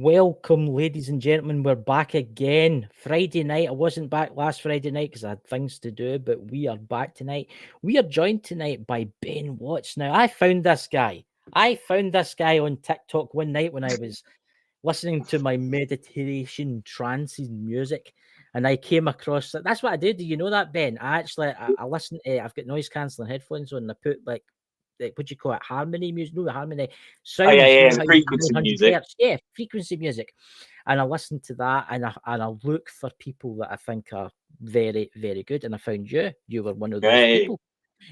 Welcome, ladies and gentlemen. We're back again. Friday night. I wasn't back last Friday night because I had things to do, but we are back tonight. We are joined tonight by Ben Watts. Now, I found this guy on TikTok one night when I was listening to my meditation trance music, and I came across that. That's what I did. Do you know that, Ben? I listen to, I've got noise cancelling headphones on, and I put like what do you call it? Harmony music? No, harmony sounds. Frequency music. Hertz. Yeah, frequency music. And I listen to that, and I look for people that I think are very, very good. And I found you. You were one of those people.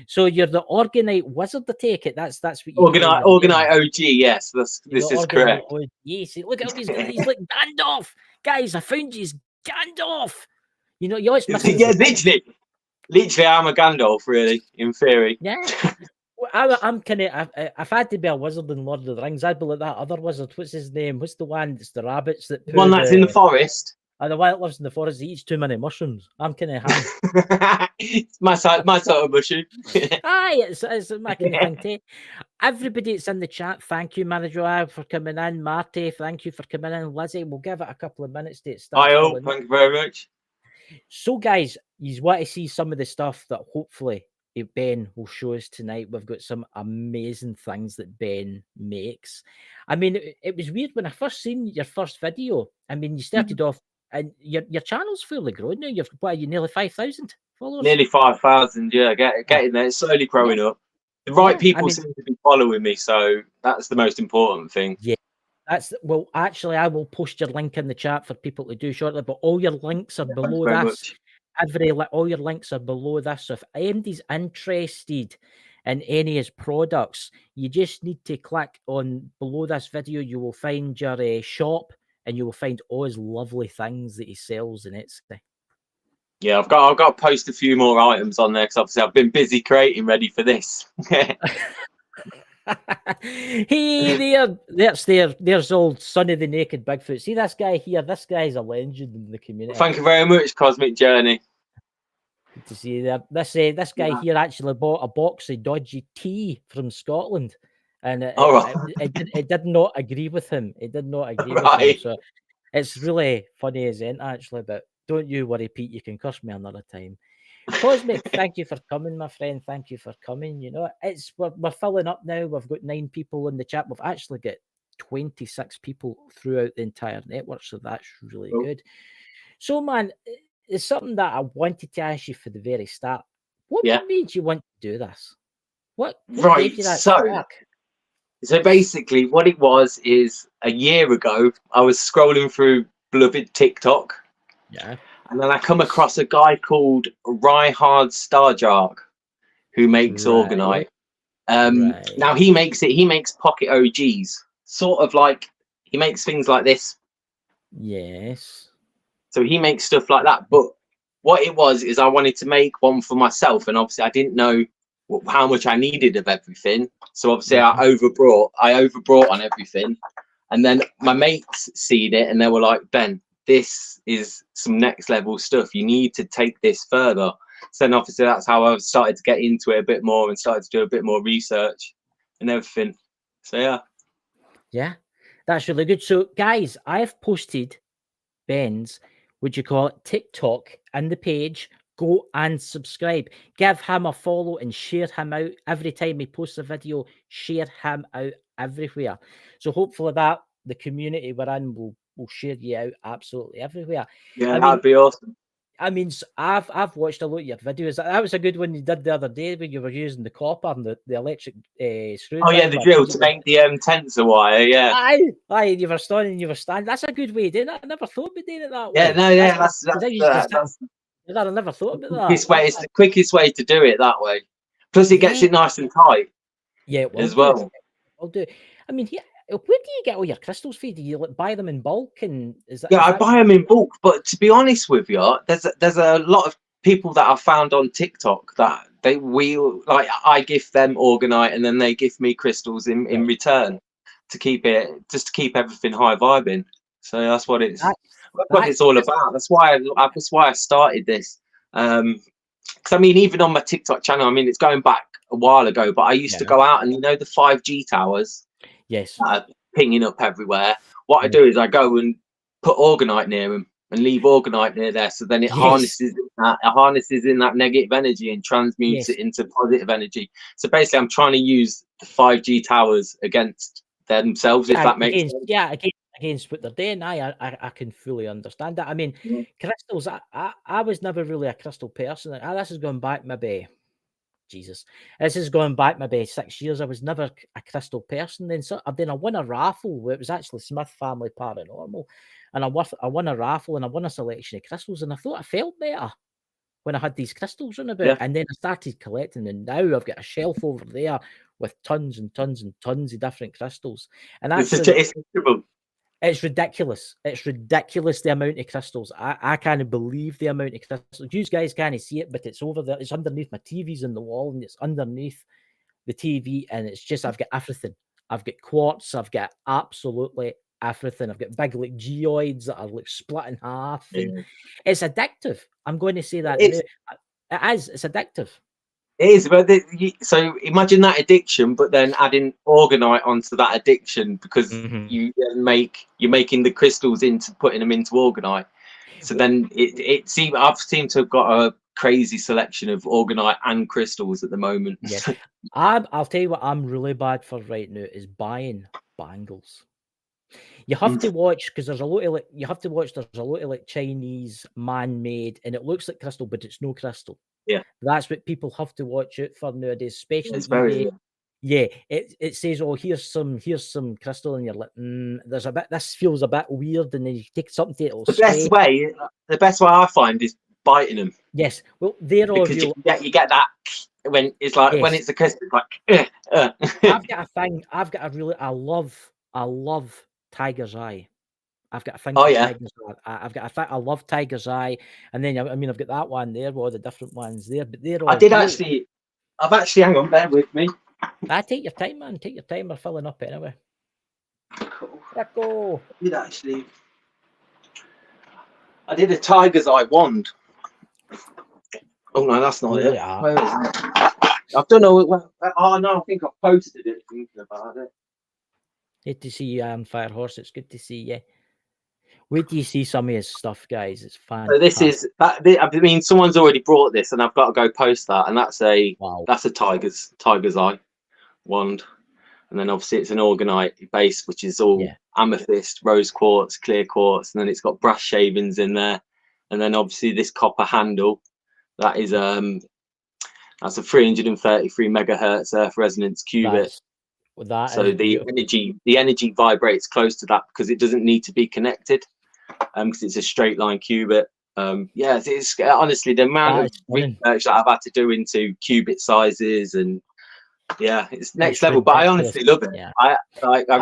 So you're the Orgonite wizard, to take it. That's what you Orgonite OG. Yes, this is correct. Yes, look at him. He's like Gandalf, guys. I found you, Gandalf. You know, you always yeah, literally, I'm a Gandalf, really, in theory. Yeah. I'm kind of. If I had to be a wizard in Lord of the Rings, I'd be like that other wizard. What's his name? What's the one? It's the rabbits that. The one that's in the forest. The one that lives in the forest. He eats too many mushrooms. I'm kind of him. It's my sort of mushroom. Aye, it's my kind of thing too. Everybody that's in the chat, thank you, Manager, for coming in. Marty, thank you for coming in. Lizzie, we'll give it a couple of minutes to start. Thank you very much. So, guys, you want to see some of the stuff that hopefully Ben will show us tonight. We've got some amazing things that Ben makes. I mean, it was weird when I first seen your first video. I mean, you started off, and your channel's fully grown now. You've nearly 5,000 followers. Nearly 5,000. Yeah, getting there. It's slowly growing up. The right people seem to be following me, so that's the most important thing. Yeah. Actually, I will post your link in the chat for people to do shortly, but all your links are below this. All your links are below this. So if anybody's interested in any of his products, you just need to click on below this video. You will find your shop, and you will find all his lovely things that he sells in Etsy. Yeah, I've got to post a few more items on there because obviously I've been busy creating ready for this. Hey there, there's old Sonny the Naked Bigfoot. See this guy here? This guy's a legend in the community. Thank you very much, Cosmic Journey. Good to see you there. This guy here actually bought a box of dodgy tea from Scotland, and it did not agree with him. It did not agree with him. So it's really funny as it actually, but don't you worry, Pete. You can curse me another time. Cosmic, thank you for coming, my friend. Thank you for coming. You know, we're filling up now. We've got 9 people in the chat. We've actually got 26 people throughout the entire network, so that's really good. So, man, it's something that I wanted to ask you for the very start. What made you want to do this? What gave you that spark? So basically, what it was is a year ago, I was scrolling through beloved TikTok. Yeah. And then I come across a guy called Ryhard Starjark, who makes Orgonite. Now he makes pocket OGs, sort of like he makes things like this. Yes. So he makes stuff like that. But what it was is I wanted to make one for myself, and obviously I didn't know how much I needed of everything. So obviously I overbrought on everything, and then my mates seen it and they were like, Ben, this is some next level stuff. You need to take this further. So then obviously that's how I started to get into it a bit more and started to do a bit more research and everything. So yeah, that's really good. So guys, I've posted Ben's, would you call it, TikTok and the page. Go and subscribe. Give him a follow and share him out every time he posts a video. Share him out everywhere. So hopefully that the community we're in will share you out absolutely everywhere. Yeah, that'd be awesome. I mean, I've watched a lot of your videos. That was a good one you did the other day when you were using the copper and the electric screwdriver. Oh yeah, the drill to make the tensor wire. Yeah. Aye, you were standing. That's a good way of doing it. I never thought of doing it that way. Yeah, no, yeah, that's I never thought about that. It's the quickest way to do it that way. Plus, it gets it nice and tight. Yeah, as well. I'll do. I mean, where do you get all your crystals for? Do you buy them in bulk? And I buy them in bulk. But to be honest with you, there's a lot of people that I found on TikTok that I give them Orgonite and then they give me crystals in return to keep everything high vibing. So that's what it's all about. That's why I started this. Because I mean, even on my TikTok channel, I mean, it's going back a while ago, but I used to go out and the 5G towers. Yes. pinging up everywhere. What I do is I go and put Orgonite near them and leave Orgonite near there, so then it harnesses in that negative energy and transmutes it into positive energy. So basically, I'm trying to use the 5G towers against themselves, if that makes sense. Yeah, against what they're doing. I can fully understand that. I mean, crystals. I was never really a crystal person. This is going back maybe. Jesus, this is going back maybe 6 years. I was never a crystal person. Then I won a raffle. It was actually Smith Family Paranormal, and I won a raffle and I won a selection of crystals. And I thought I felt better when I had these crystals on about. And then I started collecting, and now I've got a shelf over there with tons and tons and tons of different crystals. And it's ridiculous. It's ridiculous the amount of crystals. I can't believe the amount of crystals. You guys can't see it, but it's over there. It's underneath my TV's in the wall, and it's underneath the TV. And it's just, I've got everything. I've got quartz. I've got absolutely everything. I've got big like geoids that are like split in half. And it's addictive. I'm going to say that. It is. It's addictive. It is, but so imagine that addiction, but then adding Orgonite onto that addiction, because you're making the crystals into putting them into Orgonite. So then I've seemed to have got a crazy selection of Orgonite and crystals at the moment. Yeah, I'll tell you what I'm really bad for right now is buying bangles. You have to watch, because there's a lot of like Chinese man-made, and it looks like crystal, but it's no crystal. Yeah, that's what people have to watch out for nowadays, especially it says, oh, here's some crystal, and you're like, this feels a bit weird, and then you take something to the best way I find is biting them. Yes, well, they're all real. You get that when it's like when it's a crystal, like I've got a thing. I love Tiger's Eye. I've got a thing. Tiger's Eye. I love Tiger's Eye, and then I've got that one there, all the different ones there. But they're all. I've actually hang on, bear with me. Take your time, man. Take your time. We're filling up anyway. Cool. Let's go. I did a Tiger's Eye wand. Oh no, that's not it. Where is it? I don't know. Oh no, I think I posted it. Thinking about it. Good to see you, Fire Horse. It's good to see you. Wait till you see some of his stuff, guys. It's fantastic. So this is I mean, someone's already brought this, and I've got to go post that, and that's a Tiger's Eye wand, and then obviously it's an Orgonite base, which is all amethyst, rose quartz, clear quartz, and then it's got brass shavings in there, and then obviously this copper handle. That is that's a 333 megahertz earth resonance qubit. So the energy vibrates close to that because it doesn't need to be connected, because it's a straight line qubit. It's honestly the amount of research that I've had to do into qubit sizes, and it's next level. But I honestly love it. I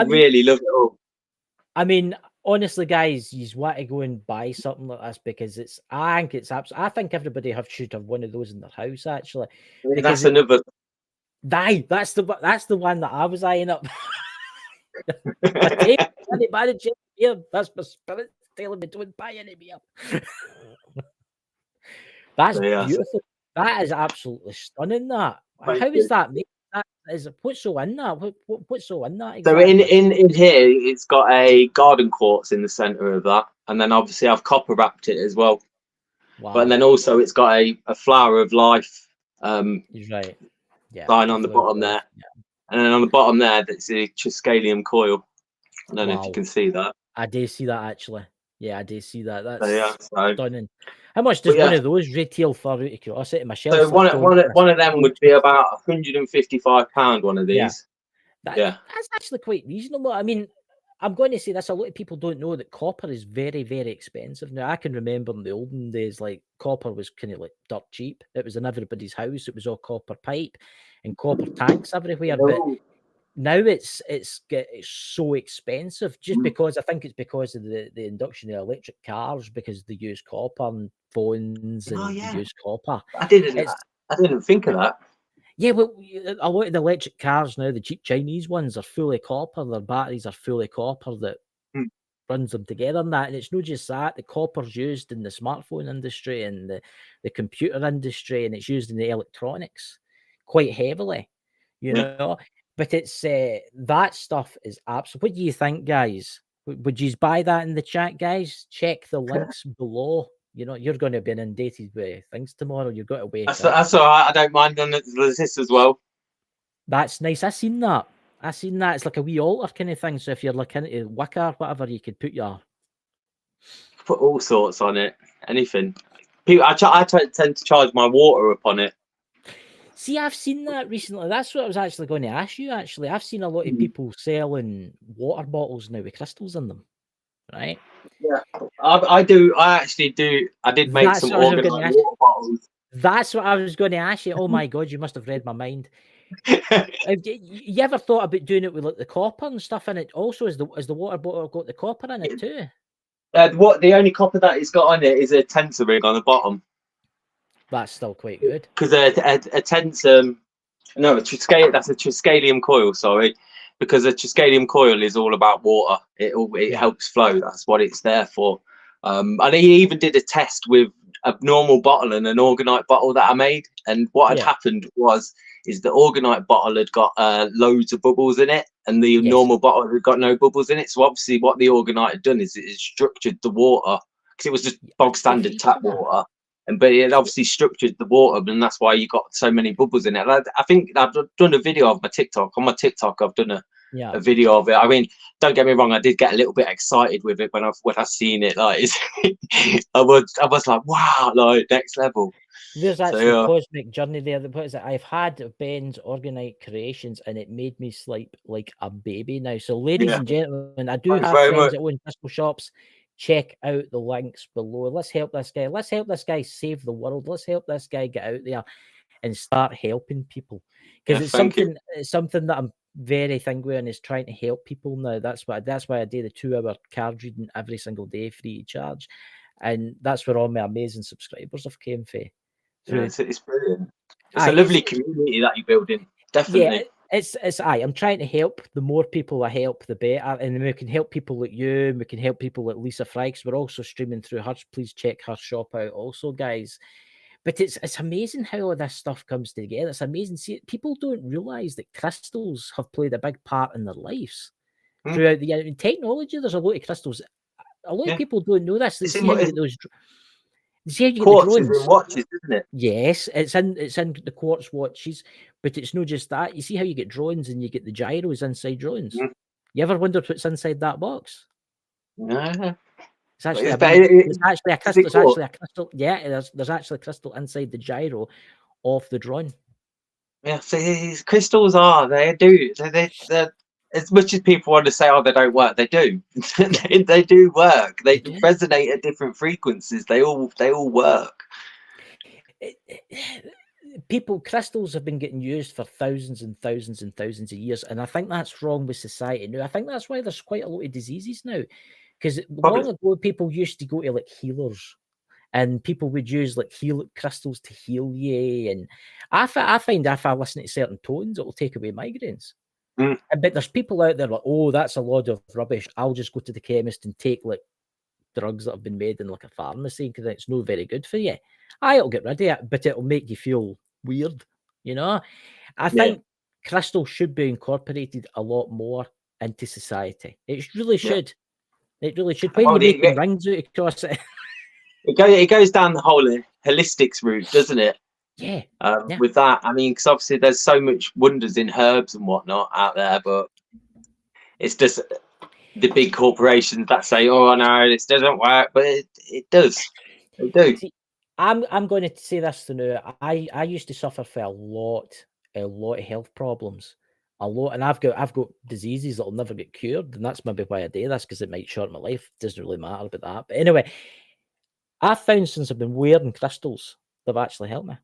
really love it all. I mean, honestly, guys, you want to go and buy something like this because I think everybody should have one of those in their house. Actually, that's another. That's the one that I was eyeing up. That's my spirit telling me don't buy any beer. That's beautiful. That is absolutely stunning. That how is that made? What's so in that? What's so in that? Exactly? So in here, it's got a garden quartz in the center of that, and then obviously I've copper wrapped it as well. Wow. But then also it's got a flower of life. Right. Sign on the bottom there, and then on the bottom there, that's a Triskelium coil. I don't know if you can see that. I do see that actually. Yeah, I do see that. That's stunning. How much does one of those retail for? Out of curiosity, myself. So one of them would be about £155. One of these. That's actually quite reasonable. I mean, I'm going to say this: a lot of people don't know that copper is very, very expensive. Now, I can remember in the olden days, like copper was kind of like dirt cheap. It was in everybody's house. It was all copper pipe and copper tanks everywhere. But now it's so expensive just because I think it's because of the induction of electric cars, because they use copper and phones and they use copper. I didn't think of that. Yeah, well, a lot of the electric cars now, the cheap Chinese ones, are fully copper. Their batteries are fully copper that runs them together and that. And it's not just that. The copper's used in the smartphone industry and the computer industry, and it's used in the electronics quite heavily, you know. But it's that stuff is absolute. What do you think, guys? Would you buy that in the chat, guys? Check the links below. You know, you're going to be inundated with things tomorrow. You've got to wake up. That's all right. I don't mind on this as well. That's nice. I seen that. It's like a wee altar kind of thing. So if you're looking into Wicca or whatever, you could put all sorts on it. Anything. People, I tend to charge my water upon it. See, I've seen that recently. That's what I was actually going to ask you. Actually, I've seen a lot of people selling water bottles now with crystals in them, right? Yeah, I do. I actually do. I did make some Orgonite water bottles. That's what I was going to ask you. Oh my god, you must have read my mind. You ever thought about doing it with like the copper and stuff in it? Also, is the water bottle got the copper in it too? The only copper that it's got on it is a tensor ring on the bottom. That's still quite good. Because a tensor, no, that's a Triskelium coil. Sorry, because a Triskelium coil is all about water. It helps flow. That's what it's there for. And he even did a test with a normal bottle and an Orgonite bottle that I made. And what had happened is the Orgonite bottle had got loads of bubbles in it, and the normal bottle had got no bubbles in it. So obviously, what the Orgonite had done is it structured the water, because it was just bog standard tap water. But it obviously structured the water, and that's why you got so many bubbles in it. I think I've done a video of my TikTok. On my TikTok, I've done a video of it. I mean, don't get me wrong, I did get a little bit excited with it when I seen it. Like, I was like, wow, like next level. There's actually a cosmic journey there. What is it? I've had Ben's Orgonite creations, and it made me sleep like a baby now. So, ladies and gentlemen, I do have friends that own crystal shops. Check out the links below. Let's help this guy. Let's help this guy save the world. Let's help this guy get out there and start helping people. Because it's something that I'm very thinking and is trying to help people now. That's why I do the 2-hour card reading every single day free of charge. And that's where all my amazing subscribers have came from. Yeah, it's brilliant. It's a lovely community that you're building. Definitely. Yeah, I'm trying to help. The more people I help, the better. And we can help people like you, and we can help people like Lisa Frykes. We're also streaming through hers. Please check her shop out also, guys. But it's amazing how all this stuff comes together. It's amazing. See, people don't realize that crystals have played a big part in their lives throughout the technology. There's a lot of crystals. A lot of people don't know this. They see how you get those. See how you get the drones. Watches, isn't it? Yes, it's in the quartz watches, but it's not just that. You see how you get drones and you get the gyros inside drones. You ever wondered what's inside that box? No. It's actually a crystal. Yeah, there's actually a crystal inside the gyro of the drone. Yeah, see, these crystals they do. They're as much as people want to say, oh, they don't work, they do. they do work. They resonate at different frequencies. They all work. Crystals have been getting used for thousands and thousands and thousands of years, and I think that's wrong with society now. I think that's why there's quite a lot of diseases now, because long ago people used to go to like healers, and people would use like crystals to heal you. And I find if I listen to certain tones, it will take away migraines. But there's people out there like, oh, that's a lot of rubbish. I'll just go to the chemist and take like drugs that have been made in like a pharmacy because it's not very good for you. It'll get rid of it, but it'll make you feel weird, you know. I think crystals should be incorporated a lot more into society. It really should. It really should. When you make rings out across it. It goes down the whole holistics route, doesn't it? Yeah. With that, I mean, because obviously there's so much wonders in herbs and whatnot out there, but it's just the big corporations that say, "Oh no, this doesn't work," but it does. They do. See, I'm going to say this to now. I used to suffer for a lot of health problems, a lot, and I've got diseases that'll never get cured, and that's maybe why I do this, because it might shorten my life. It doesn't really matter about that. But anyway, I've found since I've been wearing crystals, they've actually helped me.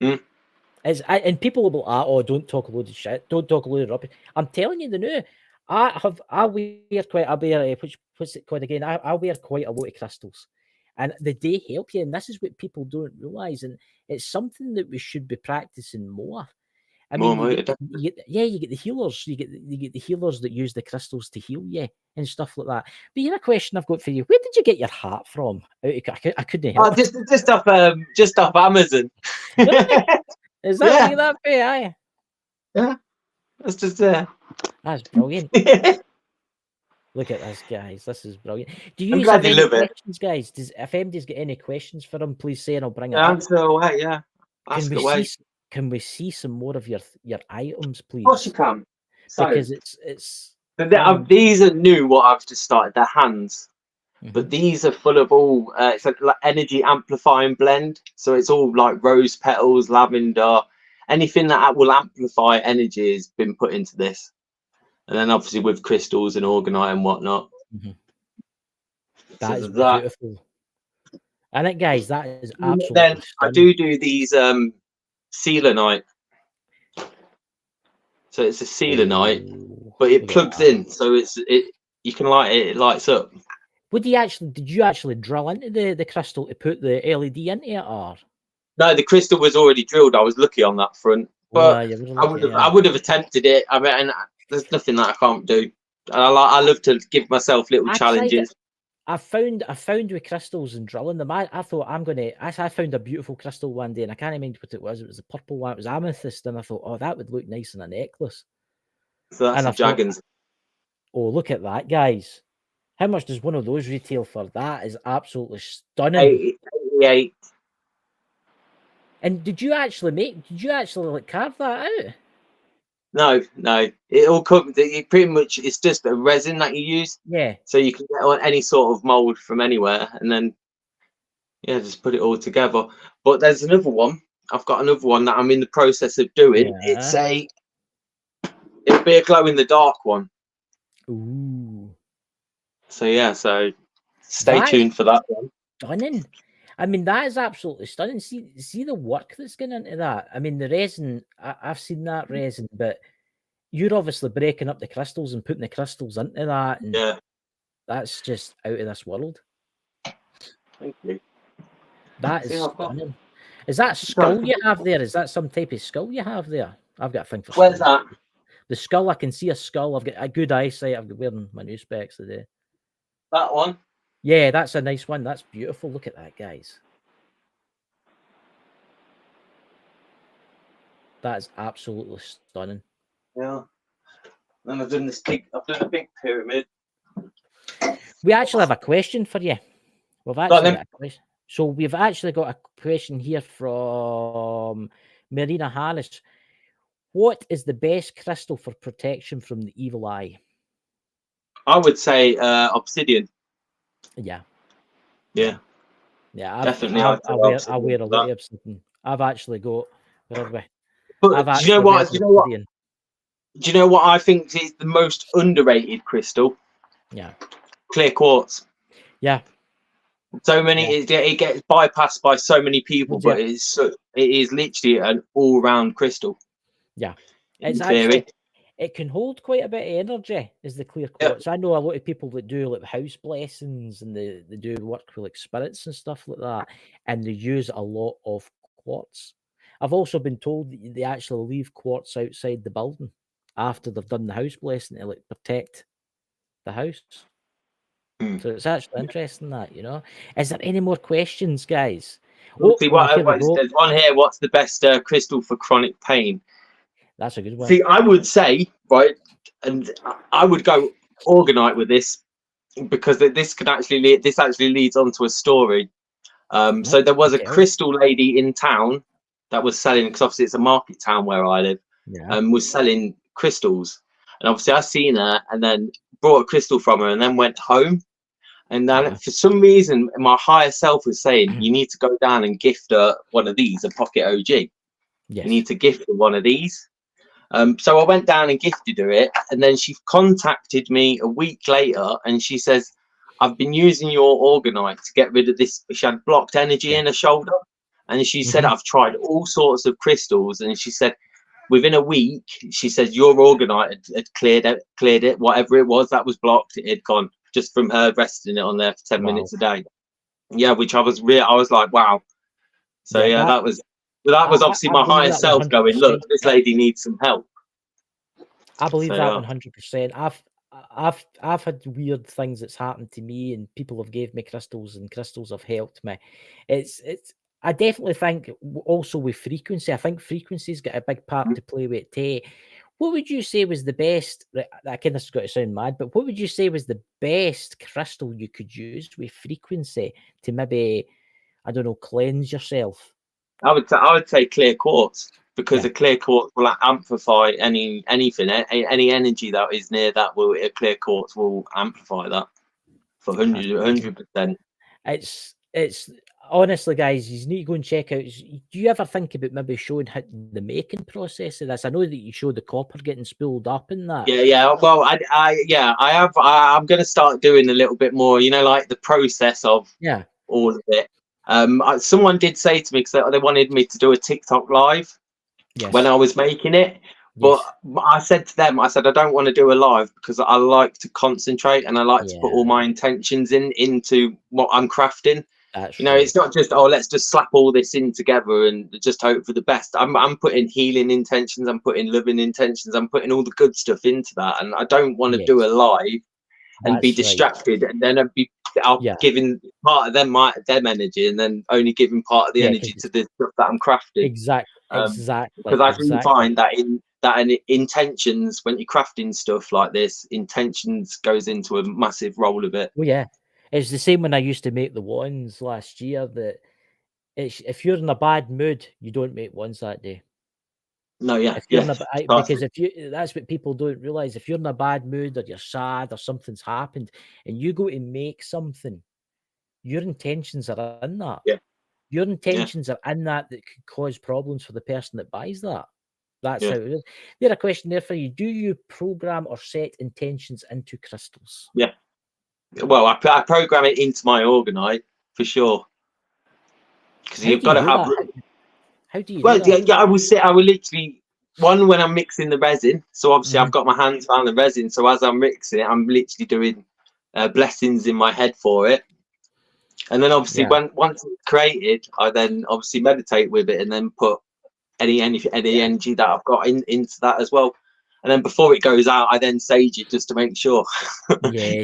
And people will be like, oh, don't talk a load of shit, don't talk a load of rubbish. I'm telling you the new. I wear quite a bit. What's it called again? I wear quite a lot of crystals, and they help you. And this is what people don't realize, and it's something that we should be practicing more. I mean, you get the healers. You get the healers that use the crystals to heal you and stuff like that. But here's a question I've got for you: where did you get your hat from? I couldn't help. Just off Amazon. Is that like that? Yeah. That's just there. That's brilliant. Look at this, guys. This is brilliant. Do you glad have you any love it. questions, guys? If anybody's got any questions for him, please say and I'll bring it Yeah, up. answer away. Yeah, ask away. Can we see some more of your items, please? Of course you can. So, because it's these are new. What I've just started. They're hands. But Mhm. these are full of all it's like energy amplifying blend, so it's all like rose petals, lavender, anything that will amplify energy has been put into this, and then obviously with crystals and orgonite and whatnot. That is beautiful. And it, guys, that is absolutely then stunning. I do these selenite, so it's a selenite, but it plugs in, so you can light it, it lights up. Did you actually drill into the crystal to put the LED into it, or? No, the crystal was already drilled. I was lucky on that front, but I would have attempted it. I mean, there's nothing that I can't do. I love to give myself little challenges. I found with crystals and drilling them. I thought I found a beautiful crystal one day, and I can't remember what it was. It was a purple one. It was amethyst, and I thought, oh, that would look nice in a necklace. So that's the dragons. Oh, look at that, guys! How much does one of those retail for? That is absolutely stunning. 88. And did you actually like carve that out? No. It all comes. Pretty much, it's just a resin that you use. Yeah. So you can get on any sort of mold from anywhere, and then just put it all together. But there's another one. I've got another one that I'm in the process of doing. Yeah. It'll be a glow in the dark one. Ooh. So stay tuned for that one. Stunning. I mean, that is absolutely stunning. See the work that's going into that. I mean, the resin, I've seen that resin, but you're obviously breaking up the crystals and putting the crystals into that. And that's just out of this world. Thank you. That is stunning. Is that skull you have there? Is that some type of skull you have there? I've got a thing for Where's that? The skull. I can see a skull. I've got a good eyesight. I've got wearing my new specs today. That one? Yeah, that's a nice one. That's beautiful. Look at that, guys. That is absolutely stunning. Yeah. And I've done a big pyramid. We actually have a question for you. We've actually got a question. So we've actually got a question here from Marina Harris. What is the best crystal for protection from the evil eye? I would say obsidian. Yeah. Yeah. Yeah, definitely. I wear a lot of obsidian. I've actually got. Where are we? But do you know what? Do you know what I think is the most underrated crystal? Yeah. Clear quartz. Yeah. So many. Yeah. It gets bypassed by so many people, but it is literally an all-round crystal. Yeah. It's actually. It can hold quite a bit of energy, is the clear quartz. I know a lot of people that do like house blessings and they do work with like spirits and stuff like that, and they use a lot of quartz. I've also been told that they actually leave quartz outside the building after they've done the house blessing to like protect the house. So it's actually interesting that, you know. Is there any more questions, guys? There's one here. What's the best crystal for chronic pain? That's a good one. See, I would say, right, and I would go Orgonite with this because this actually leads on to a story. So there was a crystal lady in town that was selling, because obviously it's a market town where I live, was selling crystals. And obviously I seen her and then brought a crystal from her and then went home. And then for some reason, my higher self was saying, you need to go down and gift her one of these, a pocket OG. Yes. You need to gift her one of these. So I went down and gifted her it, and then she contacted me a week later, and she says, "I've been using your Orgonite to get rid of this." She had blocked energy in her shoulder, and she said, "I've tried all sorts of crystals," and she said, within a week, she said your Orgonite had cleared it, whatever it was that was blocked, it had gone just from her resting it on there for 10 minutes a day. Yeah, which I was like, wow. So that was. But that was obviously my higher self going, look, this lady needs some help. I believe that 100%. I've had weird things that's happened to me, and people have gave me crystals, and crystals have helped me. I definitely think also with frequency. I think frequency's got a big part to play with it too. What would you say was the best? I kind of got to sound mad, but what would you say was the best crystal you could use with frequency to maybe, I don't know, cleanse yourself? I would say clear quartz, because a clear quartz will amplify anything, any energy that is near that. A clear quartz will amplify that for 100%. It's honestly, guys, you need to go and check out. Do you ever think about maybe showing how the making process of this? I know that you showed the copper getting spooled up in that. Yeah. Well, I have. I'm going to start doing a little bit more. Like the process of all of it. Someone did say to me, because they wanted me to do a TikTok live when I was making it. But I said to them, I don't want to do a live, because I like to concentrate and I like to put all my intentions into what I'm crafting. It's not just, let's just slap all this in together and just hope for the best. I'm putting healing intentions, I'm putting loving intentions, I'm putting all the good stuff into that. And I don't want to do a live and be distracted, and then I'll giving part of them energy, and then only giving part of the energy to the stuff that I'm crafting. Exactly. Because I do find that in intentions, when you're crafting stuff like this, intentions goes into a massive role of it. Well, yeah, it's the same when I used to make the wands last year. That if you're in a bad mood, you don't make wands that day. No, because that's what people don't realize. If you're in a bad mood, or you're sad, or something's happened, and you go to make something, your intentions are in that. Your intentions are in that could cause problems for the person that buys that. That's how it is. There's a question there for you. Do you program or set intentions into crystals? Yeah. Well, I program it into my Orgonite for sure. Because you've got to have. How do you? Well, I will literally, when I'm mixing the resin. So obviously I've got my hands around the resin. So as I'm mixing it, I'm literally doing blessings in my head for it. And then obviously once it's created, I then obviously meditate with it, and then put any energy that I've got into that as well. And then before it goes out, I then sage it just to make sure.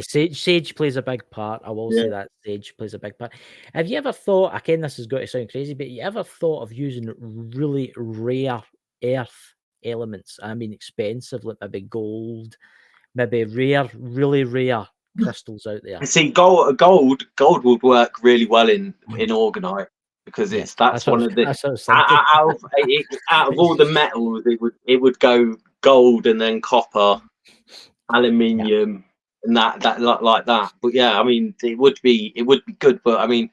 Sage plays a big part. I will say that sage plays a big part. Have you ever thought, again, this has got to sound crazy, but you ever thought of using really rare earth elements? I mean, expensive, like maybe gold, maybe really rare crystals out there. See, gold would work really well in Orgonite, because that's one of the out of all the metals, it would go gold, and then copper, aluminium, and that like that. But yeah, I mean, it would be good, but I mean,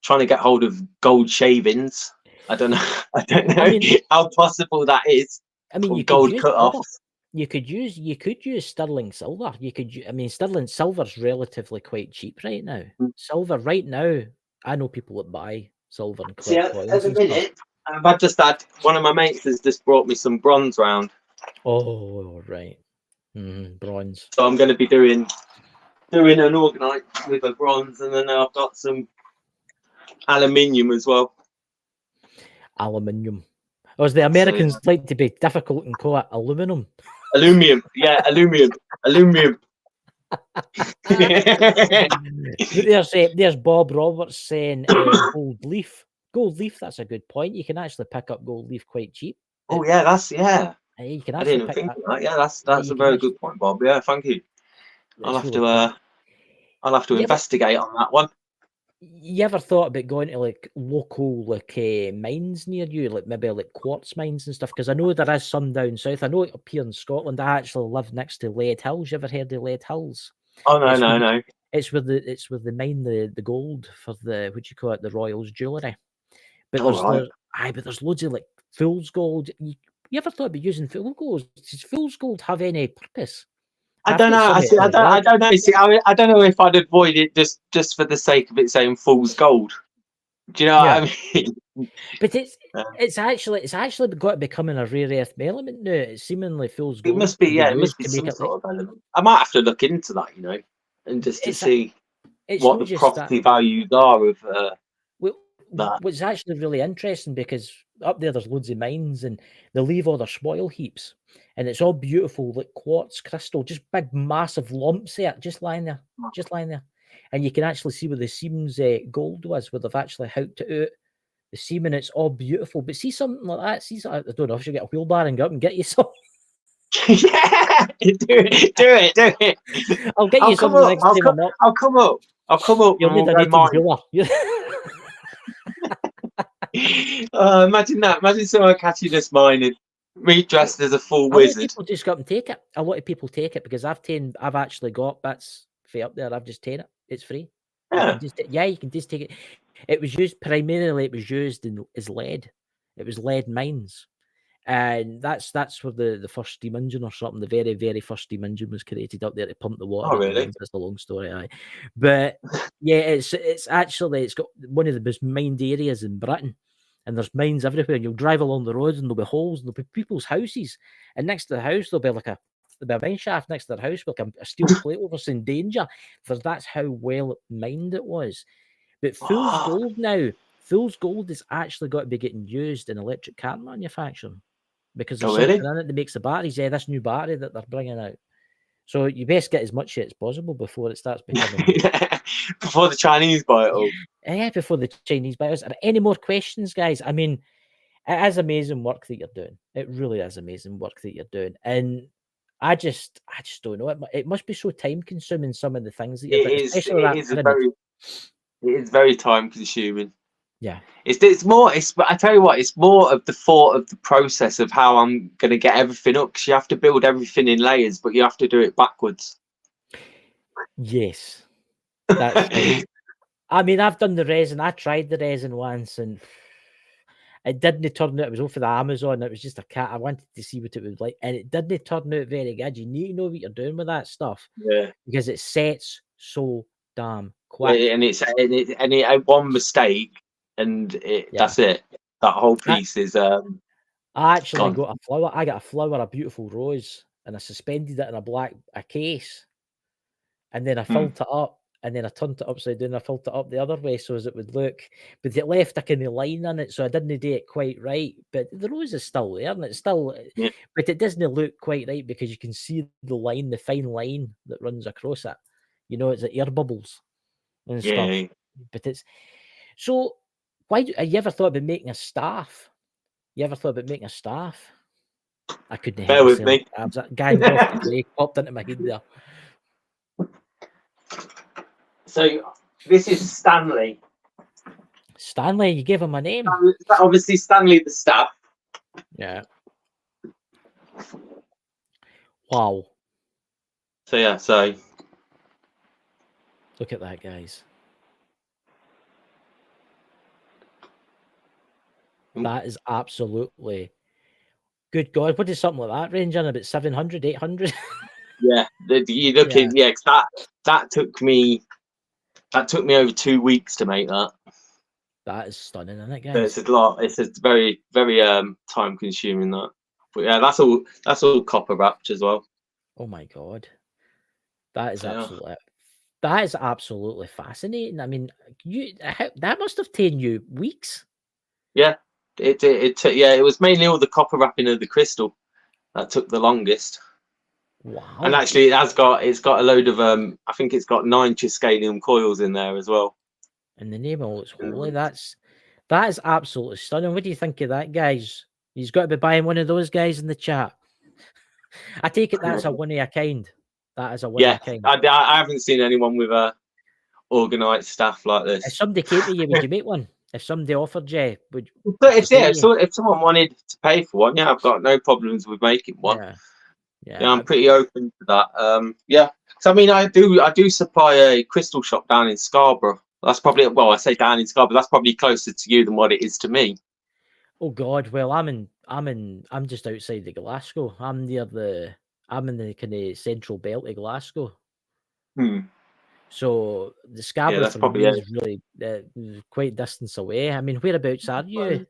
trying to get hold of gold shavings, I don't know how possible that is. I mean, you gold cut-offs. You could use sterling silver. Sterling silver's relatively quite cheap right now. Silver right now, I know people that buy silver and coins. At the minute, I've just had one of my mates has just brought me some bronze round. Oh, right. Bronze. So I'm going to be doing an Orgonite with a bronze, and then I've got some aluminium as well. Aluminium. Or as the Americans like to be difficult and call it aluminum. Aluminum, yeah, aluminum. There's Bob Roberts saying gold leaf. Gold leaf, that's a good point. You can actually pick up gold leaf quite cheap. Oh yeah, You can I didn't think of that. Yeah, that's a very good point, Bob. Yeah, thank you. I'll have to investigate on that one. You ever thought about going to like local mines near you, like maybe like quartz mines and stuff? Because I know there is some down south. I know up here in Scotland, I actually live next to Lead Hills. You ever heard of Lead Hills? Oh no. It's with the mine the gold for the the Royals jewellery. But there's loads of like fool's gold. You ever thought about using fool's gold? Does fool's gold have any purpose? I don't know. I don't know. See, I don't know if I'd avoid it just for the sake of it saying fool's gold. Do you know what I mean? But it's actually got to becoming a rare earth element now. It's seemingly fool's gold. It must be. Yeah, it must be some sort of element. I might have to look into that, and just to see what the property values are of that. What's actually really interesting, because up there's loads of mines, and they leave all their spoil heaps, and it's all beautiful like quartz crystal, just big massive lumps there, just lying there, and you can actually see where the seams gold was, where they've actually hooked it out the seam, and it's all beautiful. But see something like that, I don't know if you get a wheelbarrow and go up and get you some. Yeah, do it. I'll get you something next time I'm up. I'll come up. You'll And need we'll a go native mine. jeweler. Imagine that. Imagine someone catching us mining, me dressed as a full A lot of wizard. people just go up and take it. A lot of people take it because I've actually got bits for up there. I've just taken it. It's free. Yeah. You can just you can just take it. It was used primarily. It was used as lead. It was lead mines, and that's where the first steam engine or something. The very very first steam engine was created up there to pump the water. Oh, really? That's a long story, aye. But yeah, it's got one of the most mined areas in Britain. And there's mines everywhere. And you'll drive along the roads and there'll be holes and there'll be people's houses. And next to the house, there'll be a mine shaft next to their house with a steel plate over saying danger. For that's how well mined it was. But fool's gold now, fool's gold has actually got to be getting used in electric car manufacturing because there's something in it that makes the batteries. Yeah, this new battery that they're bringing out. So you best get as much shit as possible before it starts becoming. Before the Chinese buy it all. Yeah, before the Chinese buy us. Are there any more questions, guys? I mean, it is amazing work that you're doing. It really is amazing work that you're doing. And I just don't know. It must be so time consuming, some of the things that you're doing, especially that pyramid. It is very time consuming. Yeah. I tell you what, it's more of the thought of the process of how I'm going to get everything up, because you have to build everything in layers, but you have to do it backwards. Yes. That's right. I mean, I've done the resin. I tried the resin once and it didn't turn out. It was over the Amazon. It was just a cat. I wanted to see what it was like, and it didn't turn out very good. You need to know what you're doing with that stuff, because it sets so damn quick. And it one mistake, and that's it. That whole piece is. I actually got a flower. I got a flower, a beautiful rose, and I suspended it in a case, and then I filled it up. And then I turned it upside down. I filled it up the other way so as it would look, but it left a kind of line in it, so I didn't do it quite right. But the rose is still there, and it's still, but it doesn't look quite right because you can see the line, the fine line that runs across it. You know, it's like air bubbles and stuff. But it's so. Have you ever thought about making a staff? You ever thought about making a staff? I couldn't Bear with me. Gang off the play popped into my head there. So this is Stanley. Stanley, you gave him a name. Obviously, Stanley the staff. Yeah. Wow. So look at that, guys. That is absolutely good. God, what is something like that range on? About 700, 800? Yeah, you're looking. Yeah, that took me over 2 weeks to make that. That is stunning, isn't it, guys? So it's a lot. It's a very, very time consuming that. But yeah, that's all copper wrapped as well. Oh my God, that is absolutely fascinating. I mean, that must have taken you weeks. Yeah, it was mainly all the copper wrapping of the crystal that took the longest. Wow. And actually, it's got a load of I think it's got 9 Triskelium coils in there as well. In the name of all that's holy, that is absolutely stunning. What do you think of that, guys? He's got to be buying one of those guys in the chat. I take it that's a one of a kind. That is a one of a kind. I haven't seen anyone with a Orgonite staff like this. If somebody came to you, would you make one? If somebody offered you, if someone wanted to pay for one, I've got no problems with making one. Yeah, I'm pretty open to that. So I mean, I do supply a crystal shop down in Scarborough. That's probably, well, I say down in Scarborough, that's probably closer to you than what it is to me. Oh God, well, I'm just outside of Glasgow. I'm in the kind of central belt of Glasgow. So the Scarborough for me is really quite distance away. I mean, whereabouts are you?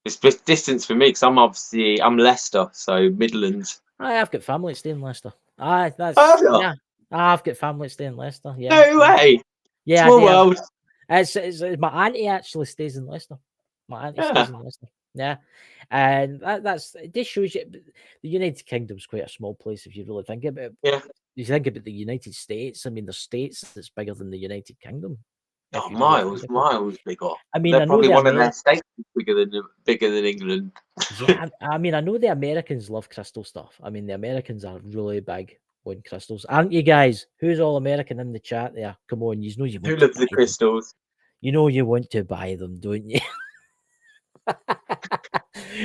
It's distance for me because I'm Leicester, so Midlands. I've got family staying in Leicester. I've got family staying in Leicester. Yeah. No way. Yeah. Small world. It's my auntie actually stays in Leicester. My auntie stays in Leicester. Yeah. And it just shows you the United Kingdom's quite a small place if you really think about it. Yeah. You think about the United States. I mean, the states that's bigger than the United Kingdom. Oh, miles bigger. I mean, They're I know probably the one of their states bigger than England. Yeah, I mean, I know the Americans love crystal stuff. I mean, the Americans are really big on crystals, aren't you guys? Who's all American in the chat there? Come on, you know you want Who to loves buy the crystals? them. You know you want to buy them, don't you?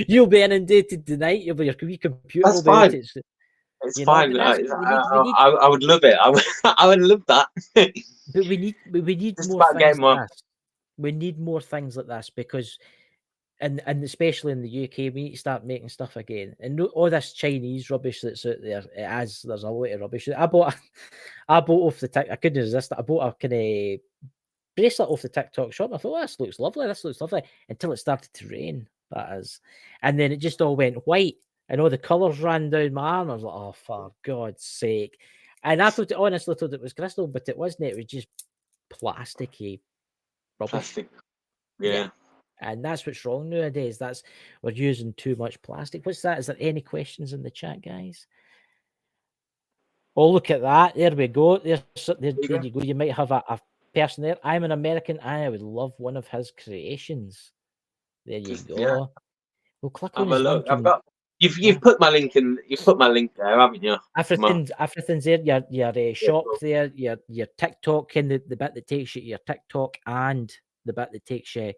You'll be inundated tonight. Your wee computer That's will be fine. out. It's You know, fine. but I would love it. I would love that. But we need Just more about things getting like my. this. We need more things like this because, and especially in the UK, we need to start making stuff again. And all this Chinese rubbish that's out there, there's a lot of rubbish. I bought off the I couldn't resist it. I bought a kind of bracelet off the TikTok shop. I thought, oh, this looks lovely. This looks lovely until it started to rain. That is, and then it just all went white, and all the colours ran down my arm. I was like, oh, for God's sake! And I honestly thought it was crystal, but it wasn't. It was just plasticky rubbish. Plastic. Yeah. And that's what's wrong nowadays. We're using too much plastic. What's that? Is there any questions in the chat, guys? Oh, look at that. There we go. There you go. You might have a person there. I'm an American and I would love one of his creations. There you go. Yeah. We'll click Have on a his look. link. You've put my link in. You've put my link there, haven't you? Everything's there. Your shop there. Your TikTok and the bit that takes you to your TikTok and the bit that takes you.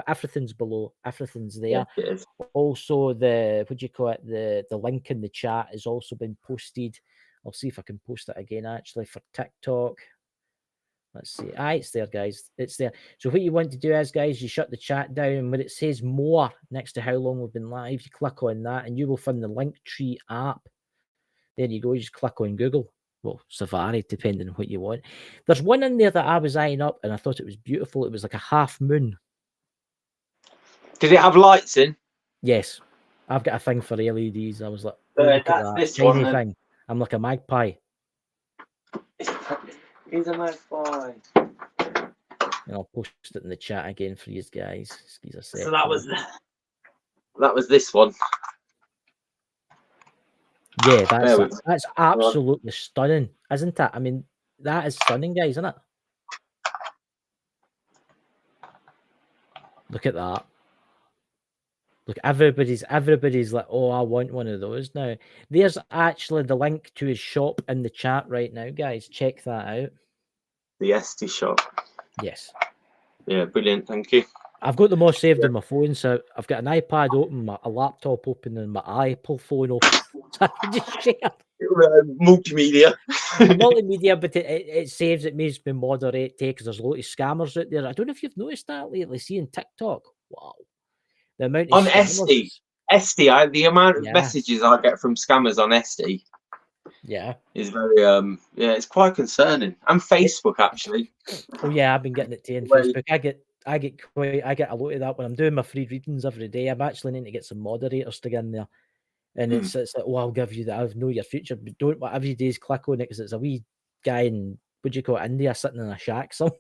Everything's below. Everything's there. Yeah, Also, the what do you call it? The link in the chat has also been posted. I'll see if I can post it again. Actually, for TikTok. Let's see. It's there, guys. It's there. So what you want to do is, guys, you shut the chat down, and when it says more next to how long we've been live, you click on that, and you will find the Linktree app. There you go. You just click on Google. Well, Safari, depending on what you want. There's one in there that I was eyeing up, and I thought it was beautiful. It was like a half moon. Did it have lights in? Yes. I've got a thing for LEDs. I was like, look at that. This shiny thing. I'm like a magpie. He's a magpie. And I'll post it in the chat again for you guys. So that was this one. Yeah, that's absolutely stunning, isn't it? I mean, that is stunning, guys, isn't it? Look at that. Look, everybody's like, oh, I want one of those now. There's actually the link to his shop in the chat right now, guys. Check that out. The Esti shop. Yes. Yeah, brilliant. Thank you. I've got them all saved on my phone, so I've got an iPad open, a laptop open, and my Apple phone open. So I can just share. Multimedia. Multimedia, but it saves, it makes me moderate because there's a lot of scammers out there. I don't know if you've noticed that lately, seeing TikTok. Wow. The amount of on Esti, the amount of messages I get from scammers on Esti is very it's quite concerning. And Facebook actually. Oh yeah, I've been getting it too on Facebook. I get a lot of that when I'm doing my free readings every day. I'm actually need to get some moderators to get in there. And it's like, oh, I'll give you that. I know your future, but don't every day's click on it because it's a wee guy in, what do you call it, India sitting in a shack somewhere.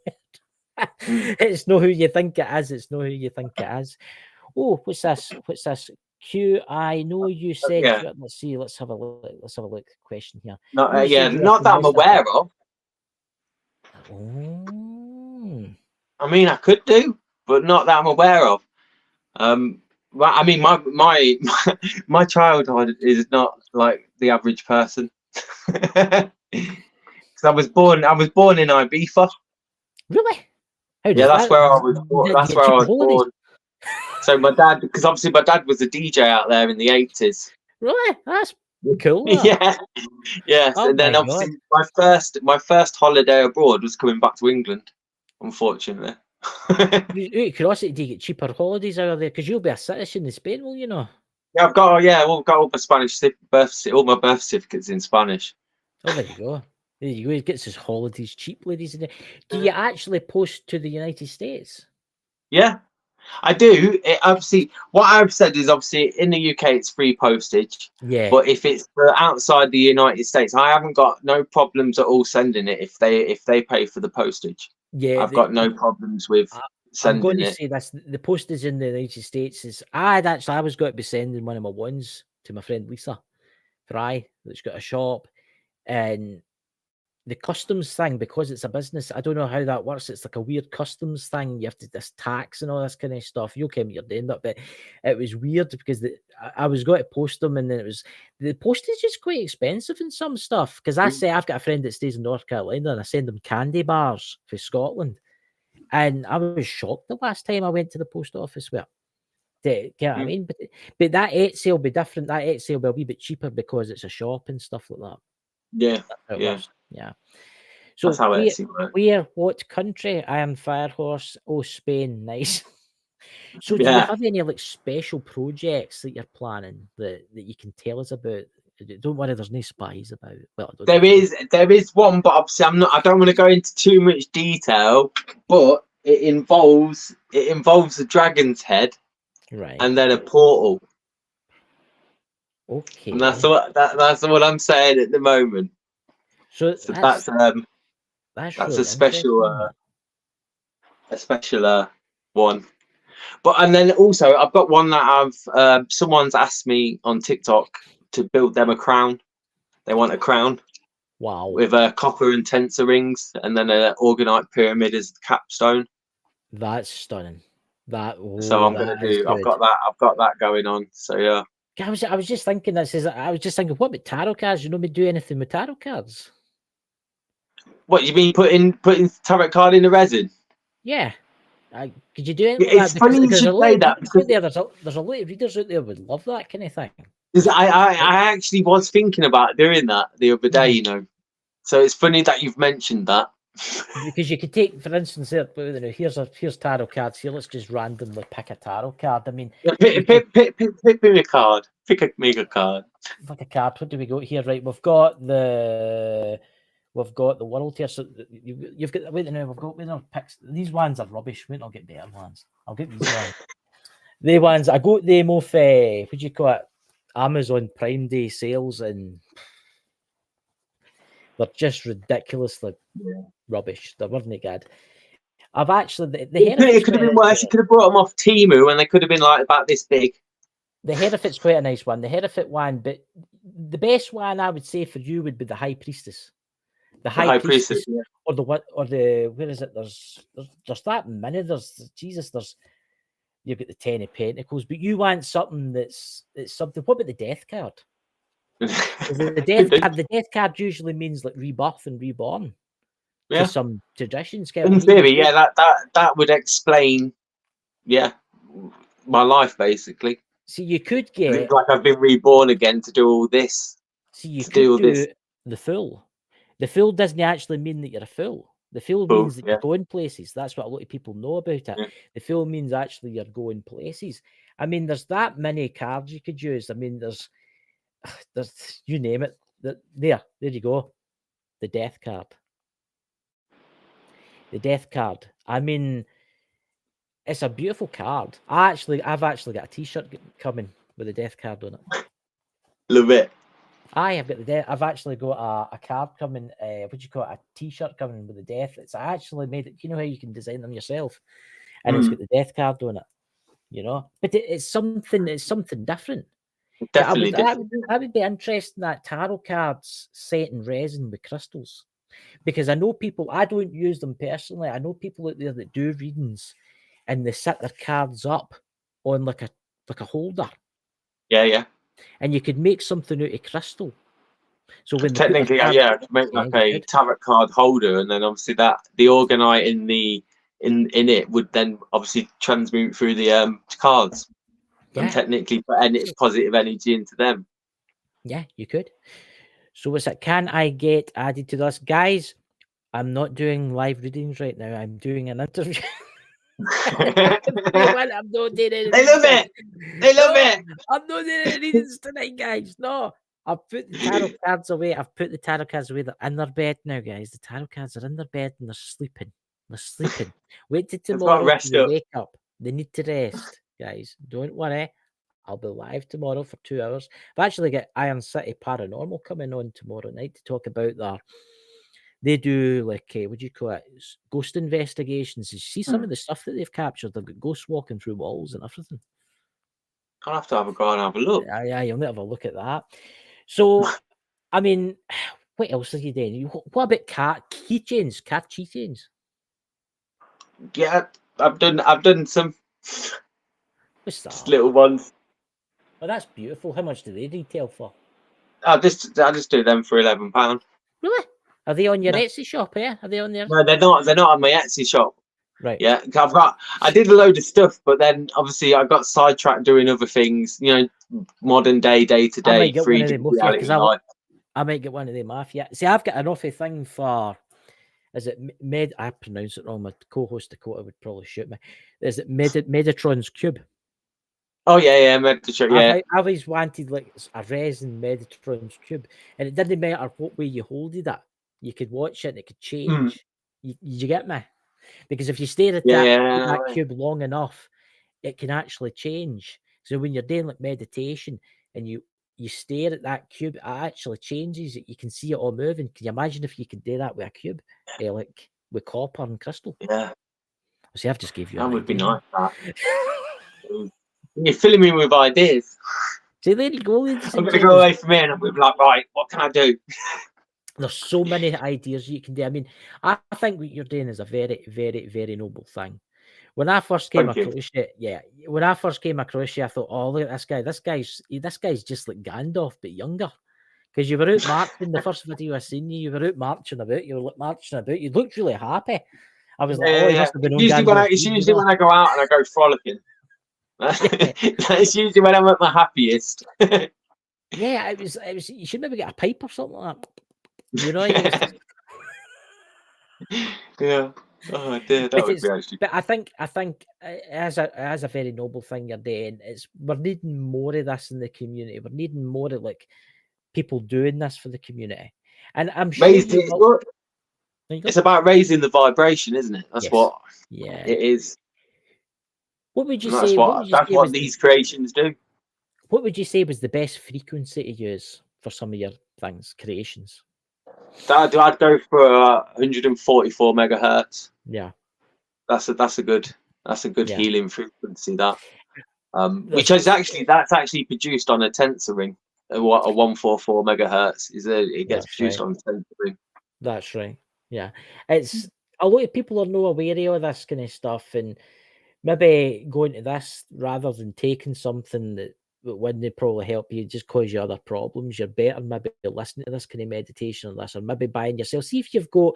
It's not who you think it is. It's not who you think it is. Oh, what's this? What's this? Q, I know you said. Let's see. Let's have a look. Let's have a look. Question here. Not that I'm aware of. Oh. I mean, I could do, but not that I'm aware of. Well, I mean, my childhood is not like the average person. Because I was born in Ibiza. Really? That's where I was born. That's where I was born. So my dad, because obviously my dad was a DJ out there in the 80s. Really? That's cool. Yeah. Yes. Oh, and then obviously my first holiday abroad was coming back to England, unfortunately. Curiosity, do you get cheaper holidays out of there? Because you'll be a citizen in Spain, will you know? Yeah, I've got all my Spanish all my birth certificates in Spanish. Oh, there you go. There you go. He gets his holidays cheap, ladies and gentlemen. Do you actually post to the United States? Yeah, I do. Obviously, what I've said is obviously in the UK it's free postage. Yeah. But if it's outside the United States, I haven't got no problems at all sending it if they pay for the postage. Yeah, I've got no problems with sending it. I'm going to say this: the postage in the United States is. I was going to be sending one of my ones to my friend Lisa Fry, that's got a shop, and the customs thing, because it's a business, I don't know how that works. It's like a weird customs thing. You have to this tax and all this kind of stuff. You okay, you're doing that, but it was weird because I was going to post them, and then the postage is quite expensive in some stuff. Because I say I've got a friend that stays in North Carolina, and I send them candy bars for Scotland, and I was shocked the last time I went to the post office where. Do you know what I mean? But that Etsy will be different. That Etsy will be a wee bit cheaper because it's a shop and stuff like that. Yeah, yeah. So that's how Etsy works. What country? Iron Firehorse. Oh, Spain. Nice. So do you have any like special projects that you're planning that you can tell us about? Don't worry, there's no spies about it. Well, there is one, but obviously I don't want to go into too much detail. But it involves the dragon's head, right, and then a portal. Okay, and that's what I'm saying at the moment. So that's really a special one. And then also I've got one that someone's asked me on TikTok to build them a crown. They want a crown. Wow. With copper and tensor rings, and then an Orgonite pyramid as the capstone. That's stunning. So I'm gonna do. I've got that going on. So yeah. I was just thinking that says I was just thinking, what about tarot cards? You know me do anything with tarot cards? What you mean putting tarot card in the resin? Yeah. Could you do it? It's funny you should say that because there's a lot of readers out there who would love that kind of thing. I actually was thinking about doing that the other day, you know. So it's funny that you've mentioned that. Because you could take, for instance, here's tarot cards here. Let's just randomly pick a tarot card. I mean, pick me a card. Make a card. Pick a card. What do we got here? Right, we've got the world here. So you've got. Wait a minute. We've got picks. These ones are rubbish. Wait, I'll get better ones. I'll get these ones. The ones I got them off. What do you call it? Amazon Prime Day sales, and they're just ridiculously rubbish. They weren't good. I've actually it could have been worse. You could have brought them off Temu, and they could have been like about this big. The Hereford's quite a nice one. The Hereford one, but the best one I would say for you would be the High Priestess. The High Priestess, yeah. or the where is it? There's that many. There's you've got the 10 of Pentacles, but you want something that's something. What about the Death card? The death card usually means like rebirth and reborn. Yeah. To some traditions. In theory, yeah, that would explain, my life basically. See, you could get like I've been reborn again to do all this. See, you could do the Fool. The Fool doesn't actually mean that you're a fool. The Fool means that you're going places. That's what a lot of people know about it. Yeah. The Fool means actually you're going places. I mean, there's that many cards you could use. I mean, there's you name it. There you go. The Death card. The Death card. I mean, it's a beautiful card. I've actually got a T-shirt coming with the Death card on it. Love it. I've actually got a card coming. What do you call it? A T-shirt coming with the Death. I actually made it. You know how you can design them yourself, and it's got the Death card on it. You know, but it's something. It's something different. Definitely. I would be interested in that tarot cards set in resin with crystals. Because I know people, I don't use them personally. I know people out there that do readings and they set their cards up on like a holder. Yeah. And you could make something out of crystal. So when technically, make like a tarot card holder, and then obviously that the Orgonite in it would then obviously transmute through the cards. And technically put any positive energy into them. Yeah, you could. So what's it? Can I get added to this? Guys, I'm not doing live readings right now. I'm doing an interview. I'm not doing any They love it. They love it. I'm not doing any readings tonight, guys. No. I've put the tarot cards away. They're in their bed now, guys. The tarot cards are in their bed and they're sleeping. Wait till tomorrow to wake up. They need to rest, guys. Don't worry. I'll be live tomorrow for 2 hours. I've actually got Iron City Paranormal coming on tomorrow night to talk about they do like, what do you call it? Ghost investigations. You see some of the stuff that they've captured. They've got ghosts walking through walls and everything. I'll have to go and have a look. Yeah, you'll need to have a look at that. So, I mean, What else are you doing? What about cat keychains? Cat keychains? Yeah, I've done some. What's that? Just little ones. Oh, that's beautiful. How much do they retail for? I just do them for £11. Really? Are they on your Etsy shop? Yeah, are they on there? No, they're not. They're not on my Etsy shop. Right. Yeah, I did a load of stuff, but then obviously I got sidetracked doing other things. You know, modern day to day 3D reality life. I might get one of them off. Yeah. See, I've got an awful thing for. Is it I pronounce it wrong. My co-host Dakota would probably shoot me. Is it Metatron's Cube? Oh yeah, Metatron. Yeah. I've always wanted like a resin Metatron's Cube, and it didn't matter what way you hold it at. You could watch it and it could change. You get me? Because if you stare at that cube long enough, it can actually change. So when you're doing like meditation and you stare at that cube, it actually changes it. You can see it all moving. Can you imagine if you could do that with a cube, like with copper and crystal? Yeah. See, I've just gave you. That would be nice. You're filling me with ideas. See, there you go. I'm going to go away from here and I'm like, right, what can I do? There's so many ideas you can do. I mean, I think what you're doing is a very, very, very noble thing. When I first came across you, I thought, oh, look at this guy. This guy's just like Gandalf, but younger. Because you were out marching. The first video I seen you were out marching about. You were like marching about. You looked really happy. I was like, he must have been on Gandalf. It's usually when I go out and I go frolicking. That's usually when I'm at my happiest. Yeah, it was. You should maybe get a pipe or something like that. You know. Yeah. Oh dear, that would be actually. But I think as a very noble thing you're doing, we're needing more of this in the community. We're needing more of like people doing this for the community. And I'm sure it's about raising the vibration, isn't it? That's what it is. What would you say? That's what these creations do. What would you say was the best frequency to use for some of your creations? I'd go for 144 megahertz. Yeah, that's a good healing frequency. That which is that's actually produced on a tensor ring. A 144 megahertz it gets produced on a tensor ring. That's right. Yeah, it's a lot of people are not aware of this kind of stuff, and maybe going to this rather than taking something that wouldn't probably help you, just cause you other problems. You're better maybe listening to this kind of meditation or this, or maybe buying yourself. See if you've got.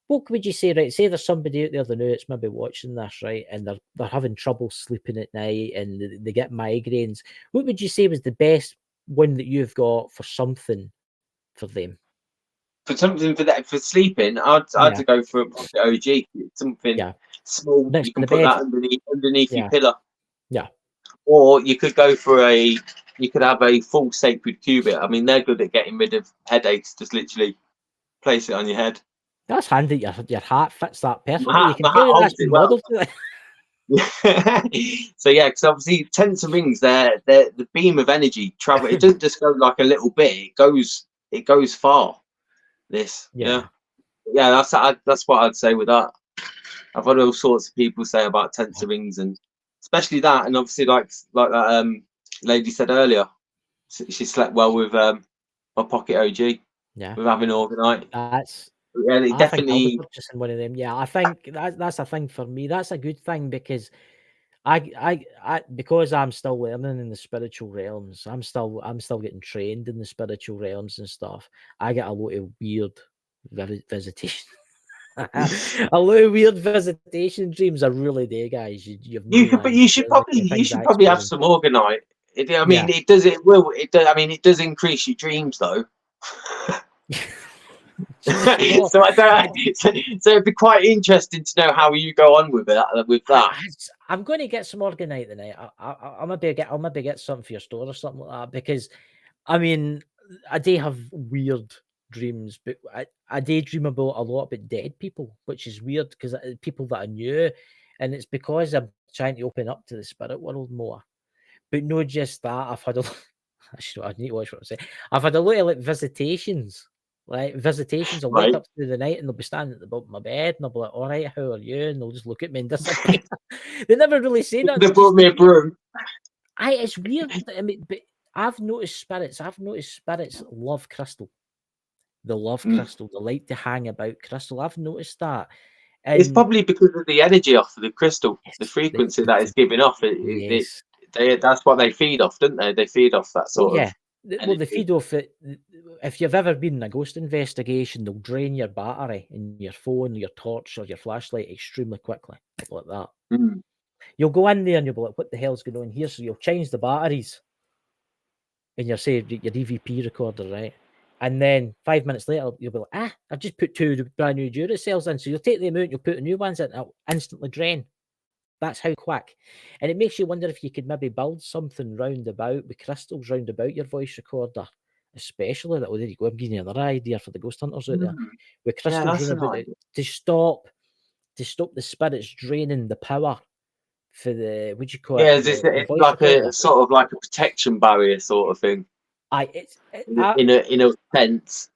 What would you say? Right, say there's somebody out there that knows it's maybe watching this, right, and they're having trouble sleeping at night and they get migraines. What would you say was the best one that you've got for something for them? For something for sleeping, I'd go for a Pocket OG. Something small. Next you can put that underneath your pillow. Yeah. Or you could go for you could have a full sacred cubit. I mean, they're good at getting rid of headaches. Just literally place it on your head. That's handy. Your hat fits that perfectly. You can do that's been modeled to it. So yeah, because obviously tensor rings, the beam of energy travel. It doesn't just go like a little bit. It goes far. Yeah. That's what I'd say with that. I've had all sorts of people say about tensor rings, and especially that, and obviously like that lady said earlier, she slept well with a Pocket OG. Yeah, with having Orgonite. Definitely. I'll be purchasing one of them. Yeah, I think that's a thing for me. That's a good thing because because I'm still learning in the spiritual realms. I'm still getting trained in the spiritual realms and stuff. I get a lot of weird visitation. A lot of weird visitation dreams. I really do, guys. You should probably have some Orgonite. It does increase your dreams though. So it'd be quite interesting to know how you go on with that. I'm going to get some Orgonite tonight. I'll maybe get something for your store or something like that, because I mean I do have weird dreams, but I daydream about a lot about dead people, which is weird because people that I knew, and it's because I'm trying to open up to the spirit world more. But not just that, I've had I need to watch what I'm saying. I've had a lot of like visitations. I'll wake up through the night and they'll be standing at the bottom of my bed and I'll be like, all right, how are you? And they'll just look at me and disappear. They never really say that. They brought me a broom. It's weird. I mean, but I've noticed spirits love crystal. They love crystal. They like to hang about crystal. I've noticed that. And it's probably because of the energy off of the crystal, the frequency that it's giving off. That's what they feed off, don't they? They feed off that sort of energy. Well, they feed off it. If you've ever been in a ghost investigation, they'll drain your battery in your phone, your torch, or your flashlight extremely quickly, like that. You'll go in there and you'll be like, what the hell's going on here? So you'll change the batteries in your, say, your EVP recorder, right? And then 5 minutes later, you'll be like, I've just put 2 brand new Duracells in. So you'll take them out, you'll put the new ones in, and it'll instantly drain. That's how quick. And it makes you wonder if you could maybe build something roundabout with crystals roundabout your voice recorder, especially that. Oh, there you go. I'm giving you another idea for the ghost hunters out there. With crystals roundabout it, to stop the spirits draining the power for the, what do you call it? It's like recorder. A sort of like a protection barrier sort of thing. In a sense.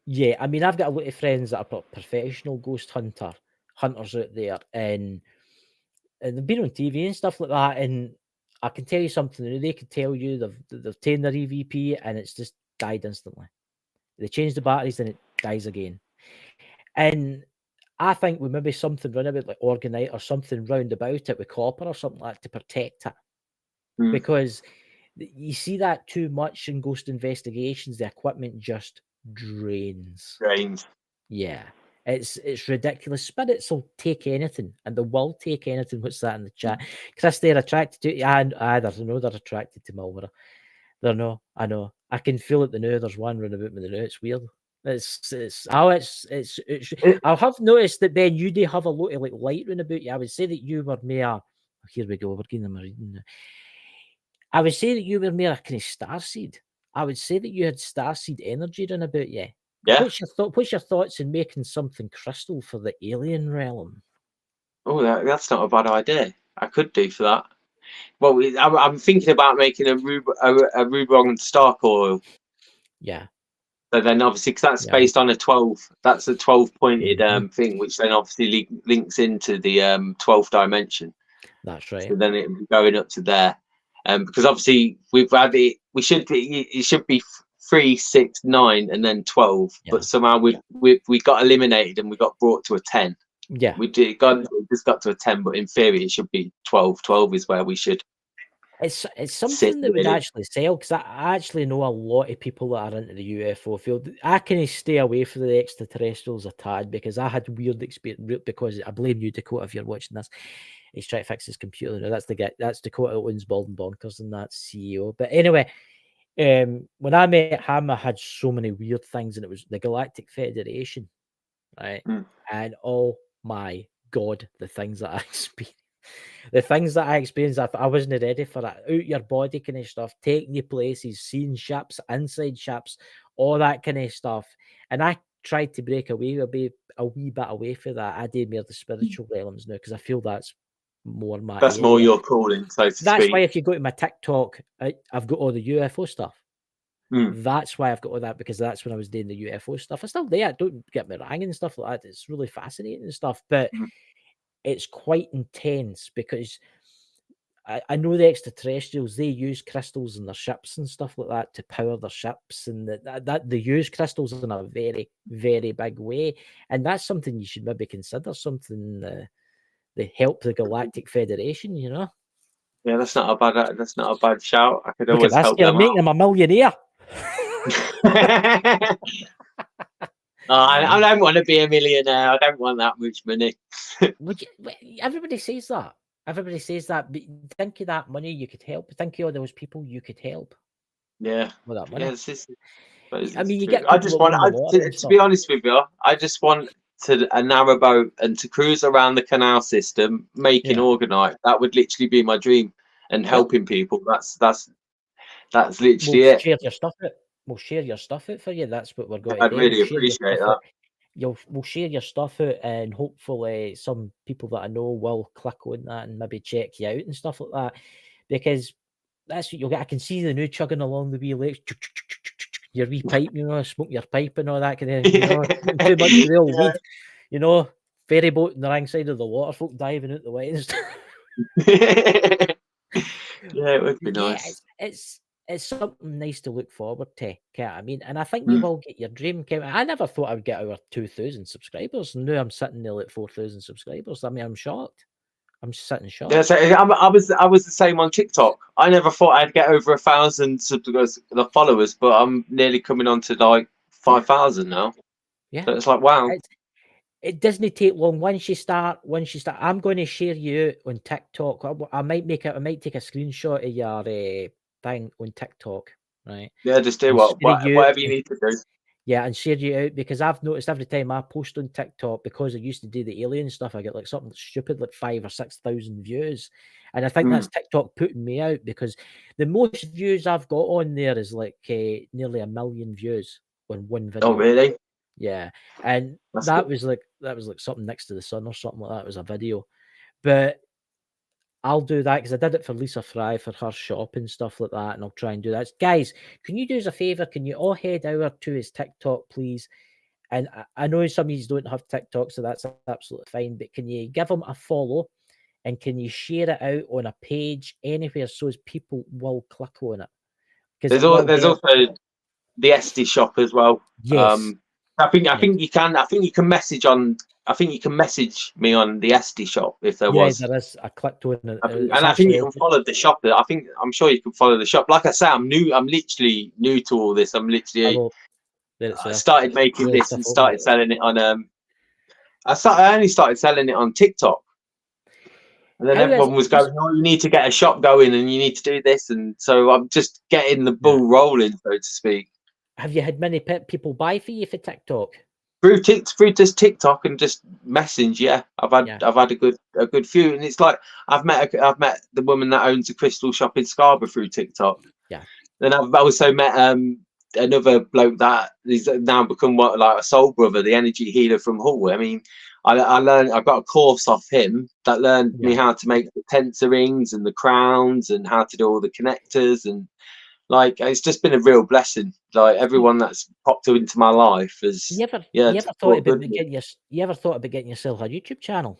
Yeah, I mean, I've got a lot of friends that are professional ghost hunters out there, and they've been on TV and stuff like that. And I can tell you something. They could tell you they've taken their EVP and it's just died instantly. They change the batteries and it dies again. And I think we maybe something round about like Orgonite or something round about it with copper or something like that to protect it. Because you see that too much in ghost investigations, the equipment just drains. Yeah. It's ridiculous. Spirits will take anything, and they will take anything. What's that in the chat? Chris, they're attracted to you. I know they're attracted to Malwara. They're no, I know. I can feel it the now. There's one running about me the now. It's weird. I have noticed that, Ben, you do have a lot of like light round about you. I would say that you were more. Here we go. We're getting them reading now. I would say that you were more a kind of starseed. I would say that you had starseed energy round about you. Yeah. What's your thoughts in making something crystal for the alien realm? Oh, that's not a bad idea. I could do for that. Well, I'm thinking about making a Rubron star coil. Yeah. So then, obviously, because that's based on a 12. That's a 12-pointed thing, which then obviously links into the 12th dimension. That's right. So then it'll be going up to there, because obviously we've had it. It should be 3, 6, 9, and then 12. Yeah. But somehow we got eliminated and we got brought to a 10. Yeah, we just got to a 10, but in theory it should be 12. 12 is where we should. It's something that would actually sell, because I actually know a lot of people that are into the UFO field. I can stay away from the extraterrestrials a tad because I had weird experience. Because I blame you, Dakota, if you're watching this. He's trying to fix his computer now. That's the guy. That's Dakota owns Bald and Bonkers, and that's CEO. But anyway, when I met him, I had so many weird things, and it was the Galactic Federation, right? And oh my God, the things that I experienced. The things that I experienced, I wasn't ready for that. Out your body kind of stuff, taking you places, seeing ships, inside ships, all that kind of stuff. And I tried to break away a wee bit away from that. I did more the spiritual realms now because I feel that's more my That's area. more your calling, so to speak. That's why if you go to my TikTok, I've got all the UFO stuff. That's why I've got all that, because that's when I was doing the UFO stuff. I still there. Don't get me wrong and stuff like that. It's really fascinating and stuff, but it's quite intense because I know the extraterrestrials, they use crystals in their ships and stuff like that to power their ships, and that they use crystals in a very, very big way. And that's something you should maybe consider, something they help the Galactic Federation, you know? Yeah, that's not a bad shout. I could always help them out. You're making them a millionaire. I don't want to be a millionaire. I don't want that much money. Everybody says that. Everybody says that. But think of that money you could help. Think of all those people you could help. Yeah. With that money. Yeah, I mean, you get. I just want to be honest with you. I just want a narrowboat and to cruise around the canal system making Orgonite. That would literally be my dream, and helping people. That's literally it. Share your stuff out. We'll share your stuff out for you. That's what we're going to do. I'd really appreciate that. We'll share your stuff out, and hopefully some people that I know will click on that and maybe check you out and stuff like that, because that's what you'll get. I can see the new chugging along the wee lakes, your wee pipe, you know, smoke your pipe and all that kind of, you know, too much of the old weed, you know, ferry boat in the wrong side of the water, folk diving out the way and stuff. Yeah, it would be nice. it's something nice to look forward to. I mean, and I think you Mm. will get your dream. I never thought I would get over 2,000 subscribers. Now I'm sitting there at 4,000 subscribers. I mean, I'm shocked. I'm just sitting shocked. Yeah, so I was the same on TikTok. I never thought I'd get over 1,000 the followers, but I'm nearly coming on to like 5,000 now. Yeah, So it's like, wow. It doesn't take long. Once you start, I'm going to share you out on TikTok. I might take a screenshot of your thing on TikTok, right? Yeah, just do And whatever you need to do. Yeah, and share you out, because I've noticed every time I post on TikTok, because I used to do the alien stuff, I get like something stupid like 5,000 or 6,000 views. And I think that's TikTok putting me out, because the most views I've got on there is like nearly 1 million views on one video. Oh, really? Yeah. And That's that good. was like something next to the sun or something like that. It was a video. But I'll do that because I did it for Lisa Fry for her shop and stuff like that, and I'll try and do that. Guys, can you do us a favor? Can you all head over to his TikTok, please? And I know some of you don't have TikTok, so that's absolutely fine. But can you give him a follow, and can you share it out on a page anywhere so as people will click on it? Because There's also the SD shop as well. Yes. I think you can message on. I think you can message me on the SD shop if there was. There is. I clicked on it. I think you can follow the shop. I'm sure you can follow the shop. Like I say, I'm literally new to all this. I'm literally. I started making this and started selling it on. I only started selling it on TikTok, and then everyone was going, "Oh, you need to get a shop going, and you need to do this." And so I'm just getting the ball rolling, so to speak. Have you had many people buy for you for TikTok? Through just TikTok and just message, yeah. I've had a good few, and it's like I've met the woman that owns a crystal shop in Scarborough through TikTok. Yeah. Then I've also met another bloke that he's now become like a soul brother, the energy healer from Hull. I mean, I got a course off him that learned me how to make the tensor rings and the crowns and how to do all the connectors, and like it's just been a real blessing. Like everyone that's popped into my life has. You ever thought about getting yourself a YouTube channel?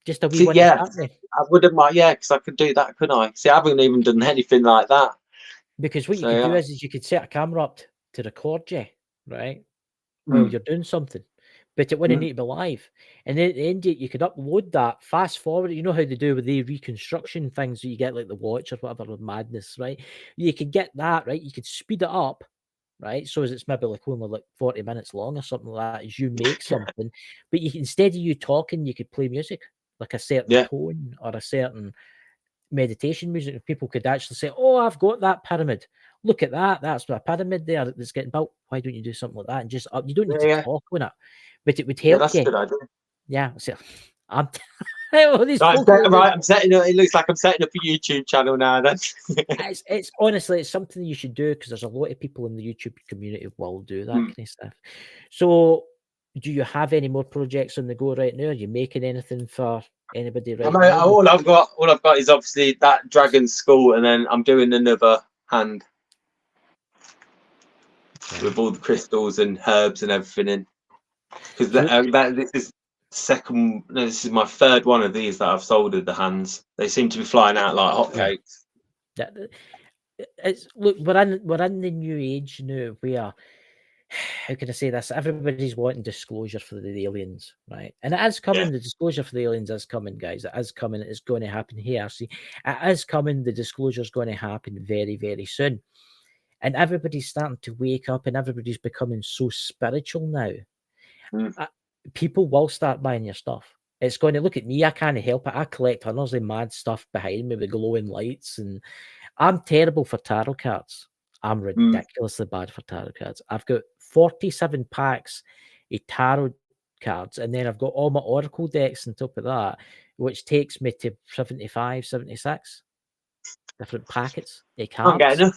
Just a wee one. Yeah, I wouldn't mind. Yeah, because I could do that, couldn't I? See, I haven't even done anything like that. Because what you could do is you could set a camera up to record you, right? While you're doing something, but it wouldn't need to be live. And then at the end, you could upload that, fast forward. You know how they do with the reconstruction things that you get, like the watch or whatever, with madness, right? You could get that, right? You could speed it up, right? So as it's maybe like only like 40 minutes long or something like that, as you make something. But instead of you talking, you could play music, like a certain tone or a certain meditation music, and people could actually say, "Oh, I've got that pyramid. Look at that. That's a pyramid there that's getting built. Why don't you do something like that?" And just you don't need to talk on it, but it would help that's you. A good idea. Yeah. So I'm I'm setting up. It looks like I'm setting up a YouTube channel now. Then it's honestly, it's something you should do, because there's a lot of people in the YouTube community will do that kind of stuff. So, do you have any more projects on the go right now? Are you making anything for anybody right now? All I've got is obviously that dragon skull, and then I'm doing another hand with all the crystals and herbs and everything in. Because this is my third one of these that I've soldered the hands. They seem to be flying out like hotcakes. Yeah. Look, we're in the new age now where, how can I say this? Everybody's wanting disclosure for the aliens, right? And it is coming. The disclosure for the aliens is coming, guys. It is coming. It is going to happen here. See, it is coming. The disclosure is going to happen very, very soon. And everybody's starting to wake up, and everybody's becoming so spiritual now. People will start buying your stuff. It's going to look at me. I can't help it. I collect hundreds of mad stuff behind me with glowing lights, and I'm terrible for tarot cards. I'm ridiculously bad for tarot cards. I've got 47 packs of tarot cards, and then I've got all my oracle decks on top of that, which takes me to 75, 76 different packets of cards. I'm getting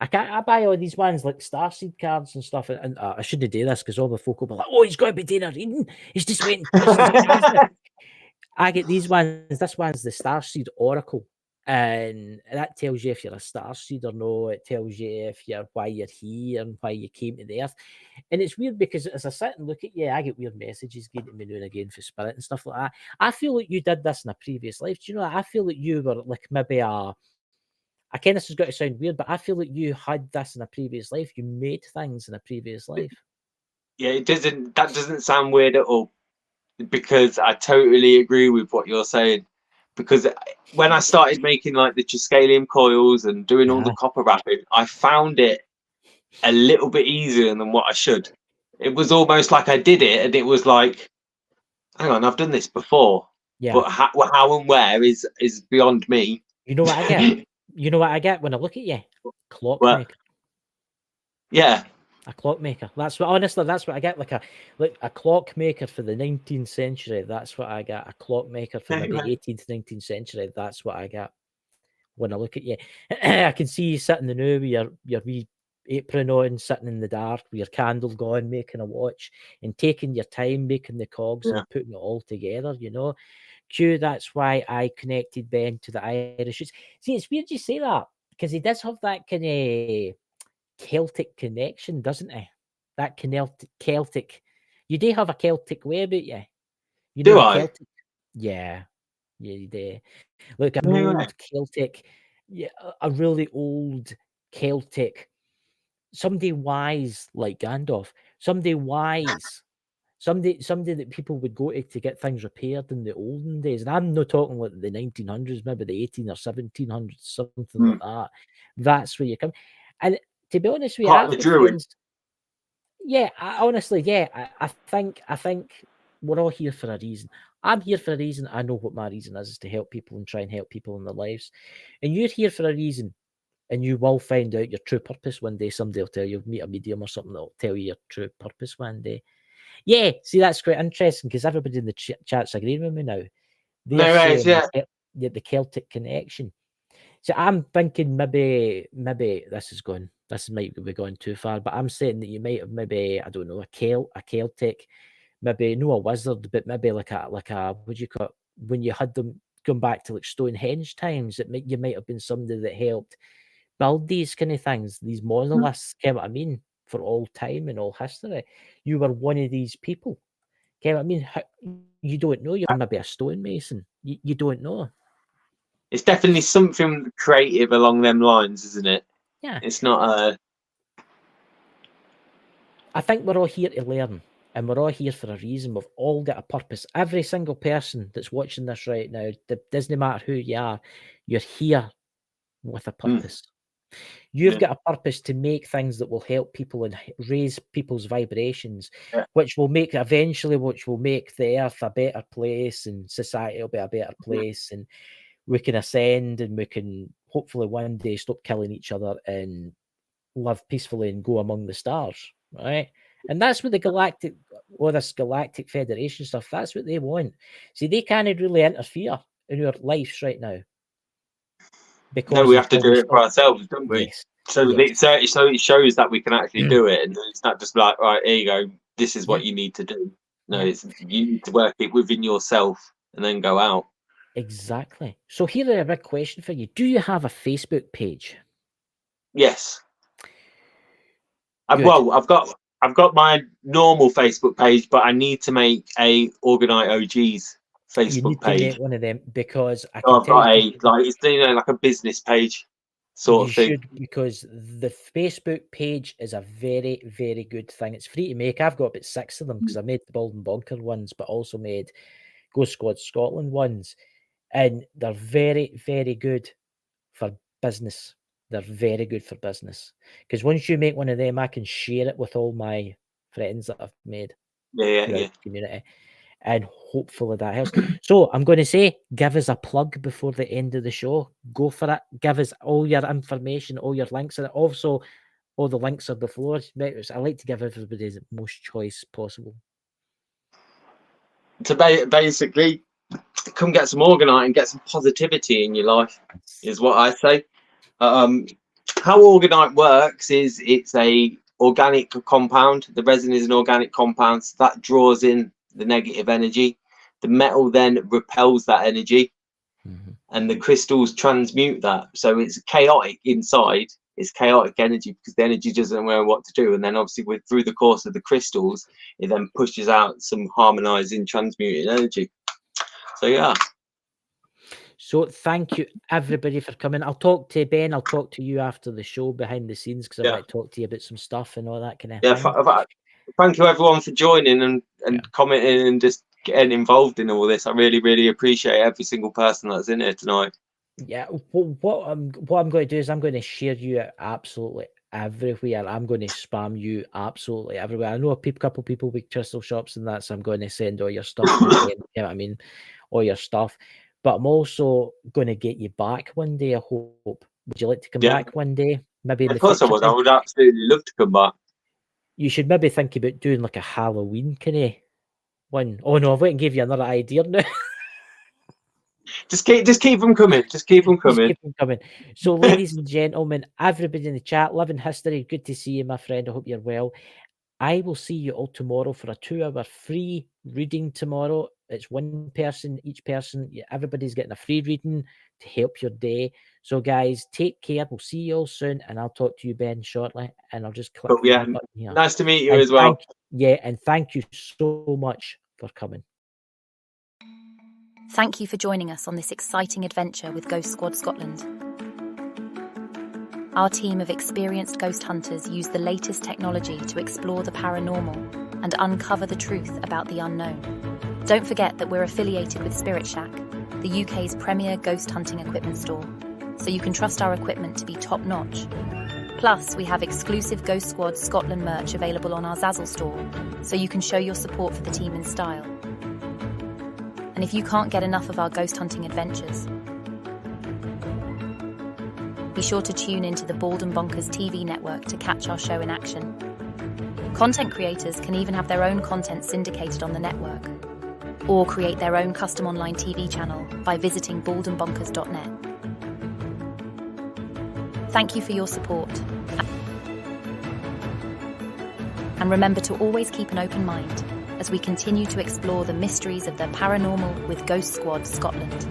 I buy all these ones like Starseed cards and stuff, and I shouldn't do this because all the folk will be like, "Oh, he's got to be doing a reading. He's just waiting." I get these ones. This one's the Starseed Oracle, and that tells you if you're a Starseed or no. It tells you why you're here and why you came to the earth. And it's weird because as I sit and look at you, I get weird messages getting to me now and again for spirit and stuff like that. I feel like you did this in a previous life. Do you know? I feel like you were like maybe a Again, this has got to sound weird, but I feel like you had this in a previous life. You made things in a previous life. Yeah, that doesn't sound weird at all, because I totally agree with what you're saying. Because when I started making like the Triskelium coils and doing all the copper wrapping, I found it a little bit easier than what I should. It was almost like I did it and it was like, hang on, I've done this before. Yeah. But how and where is beyond me. You know what I get? You know what I get when I look at you? Clockmaker. Yeah. A clockmaker. That's what, honestly, that's what I get. Like a clockmaker for the 19th century. That's what I get. A clockmaker for maybe 18th, 19th century. That's what I get when I look at you. I can see you sitting in the new with your wee apron on, sitting in the dark with your candle going, making a watch and taking your time, making the cogs and putting it all together, you know. Q, that's why I connected Ben to the Irish roots. See, it's weird you say that, because he does have that kind of Celtic connection, doesn't he? That Celtic. You do have a Celtic way about you. You know, do I? Celtic. Yeah, you do. Look, an old Celtic, yeah, a really old Celtic. Somebody wise like Gandalf. Somebody wise. Somebody that people would go to get things repaired in the olden days. And I'm not talking like the 1900s, maybe the 18 or 1700s, something like that. That's where you come. And to be honest with you, Part of the Druid. Yeah, honestly, yeah, I think we're all here for a reason. I'm here for a reason. I know what my reason is to help people and try and help people in their lives. And you're here for a reason. And you will find out your true purpose one day. Somebody will tell you, meet a medium or something that will tell you your true purpose one day. Yeah, see, that's quite interesting because everybody in the chat's agreeing with me now. They're saying the Celtic connection. So I'm thinking maybe this might be going too far, but I'm saying that you might have maybe, I don't know, a Celtic, maybe no a wizard, but maybe like a what do you call it, when you had them going back to like Stonehenge times, you might have been somebody that helped build these kind of things, these monoliths, you know what I mean, for all time and all history. You were one of these people. You know what I mean? You don't know. You're maybe a stonemason. You don't know. It's definitely something creative along them lines, isn't it? Yeah. It's not I think we're all here to learn, and we're all here for a reason. We've all got a purpose. Every single person that's watching this right now, doesn't matter who you are, you're here with a purpose. You've got a purpose to make things that will help people and raise people's vibrations, which will make the earth a better place, and society will be a better place, and we can ascend, and we can hopefully one day stop killing each other and live peacefully and go among the stars, right? And that's what this galactic federation stuff, that's what they want. See, they can't really interfere in our lives right now. Because we have to do it for ourselves, don't we? Yes. So it shows that we can actually do it, and it's not just like, right, here you go, this is what you need to do. No, it's you need to work it within yourself and then go out. Exactly. So here is a big question for you. Do you have a Facebook page? Yes. I've got my normal Facebook page, but I need to make a Orgonite OGs Facebook you need page. To make one of them, because I So can I've tell got you, it's like a business page sort of thing. You should, because the Facebook page is a very, very good thing. It's free to make. I've got about 6 of them because I made the Bald and Bonker ones, but also made Ghost Squad Scotland ones. And they're very, very good for business. They're very good for business. Because once you make one of them, I can share it with all my friends that I've made throughout the community. And hopefully that helps. So I'm going to say, give us a plug before the end of the show. Go for it. Give us all your information, all your links. And also, all the links are before. I like to give everybody the most choice possible. So basically, come get some Orgonite and get some positivity in your life, is what I say. How Orgonite works is it's a organic compound. The resin is an organic compound, so that draws in the negative energy. The metal then repels that energy, and the crystals transmute that. So it's chaotic inside. It's chaotic energy because the energy doesn't know what to do. And then obviously through the course of the crystals, it then pushes out some harmonizing, transmuting energy. So yeah. So thank you everybody for coming. I'll talk to Ben. I'll talk to you after the show behind the scenes because I might talk to you about some stuff and all that kind of thing. Thank you everyone for joining and commenting and just getting involved in all this. I really, really appreciate every single person that's in here tonight. Yeah, what I'm going to do is I'm going to share you absolutely everywhere. I'm going to spam you absolutely everywhere. I know a couple people with crystal shops and that, so I'm going to send all your stuff to them, you know what I mean, all your stuff. But I'm also going to get you back one day, I hope. Would you like to come back one day? Maybe in the future? I would absolutely love to come back. You should maybe think about doing like a Halloween kind of one. Oh no, I've went and give you another idea now. Just keep them coming. Just keep them coming. Just keep them coming. So, ladies and gentlemen, everybody in the chat, Living History, good to see you, my friend. I hope you're well. I will see you all tomorrow for a 2-hour free reading tomorrow. It's one person, each person. Everybody's getting a free reading to help your day. So, guys, take care. We'll see you all soon, and I'll talk to you, Ben, shortly. And I'll just click the button here. Nice to meet you as well. And thank you so much for coming. Thank you for joining us on this exciting adventure with Ghost Squad Scotland. Our team of experienced ghost hunters use the latest technology to explore the paranormal and uncover the truth about the unknown. Don't forget that we're affiliated with Spirit Shack, the UK's premier ghost hunting equipment store, so you can trust our equipment to be top-notch. Plus, we have exclusive Ghost Squad Scotland merch available on our Zazzle store, so you can show your support for the team in style. And if you can't get enough of our ghost hunting adventures, be sure to tune into the Bald and Bonkers TV network to catch our show in action. Content creators can even have their own content syndicated on the network, or create their own custom online TV channel by visiting baldandbonkers.net. Thank you for your support. And remember to always keep an open mind as we continue to explore the mysteries of the paranormal with Ghost Squad Scotland.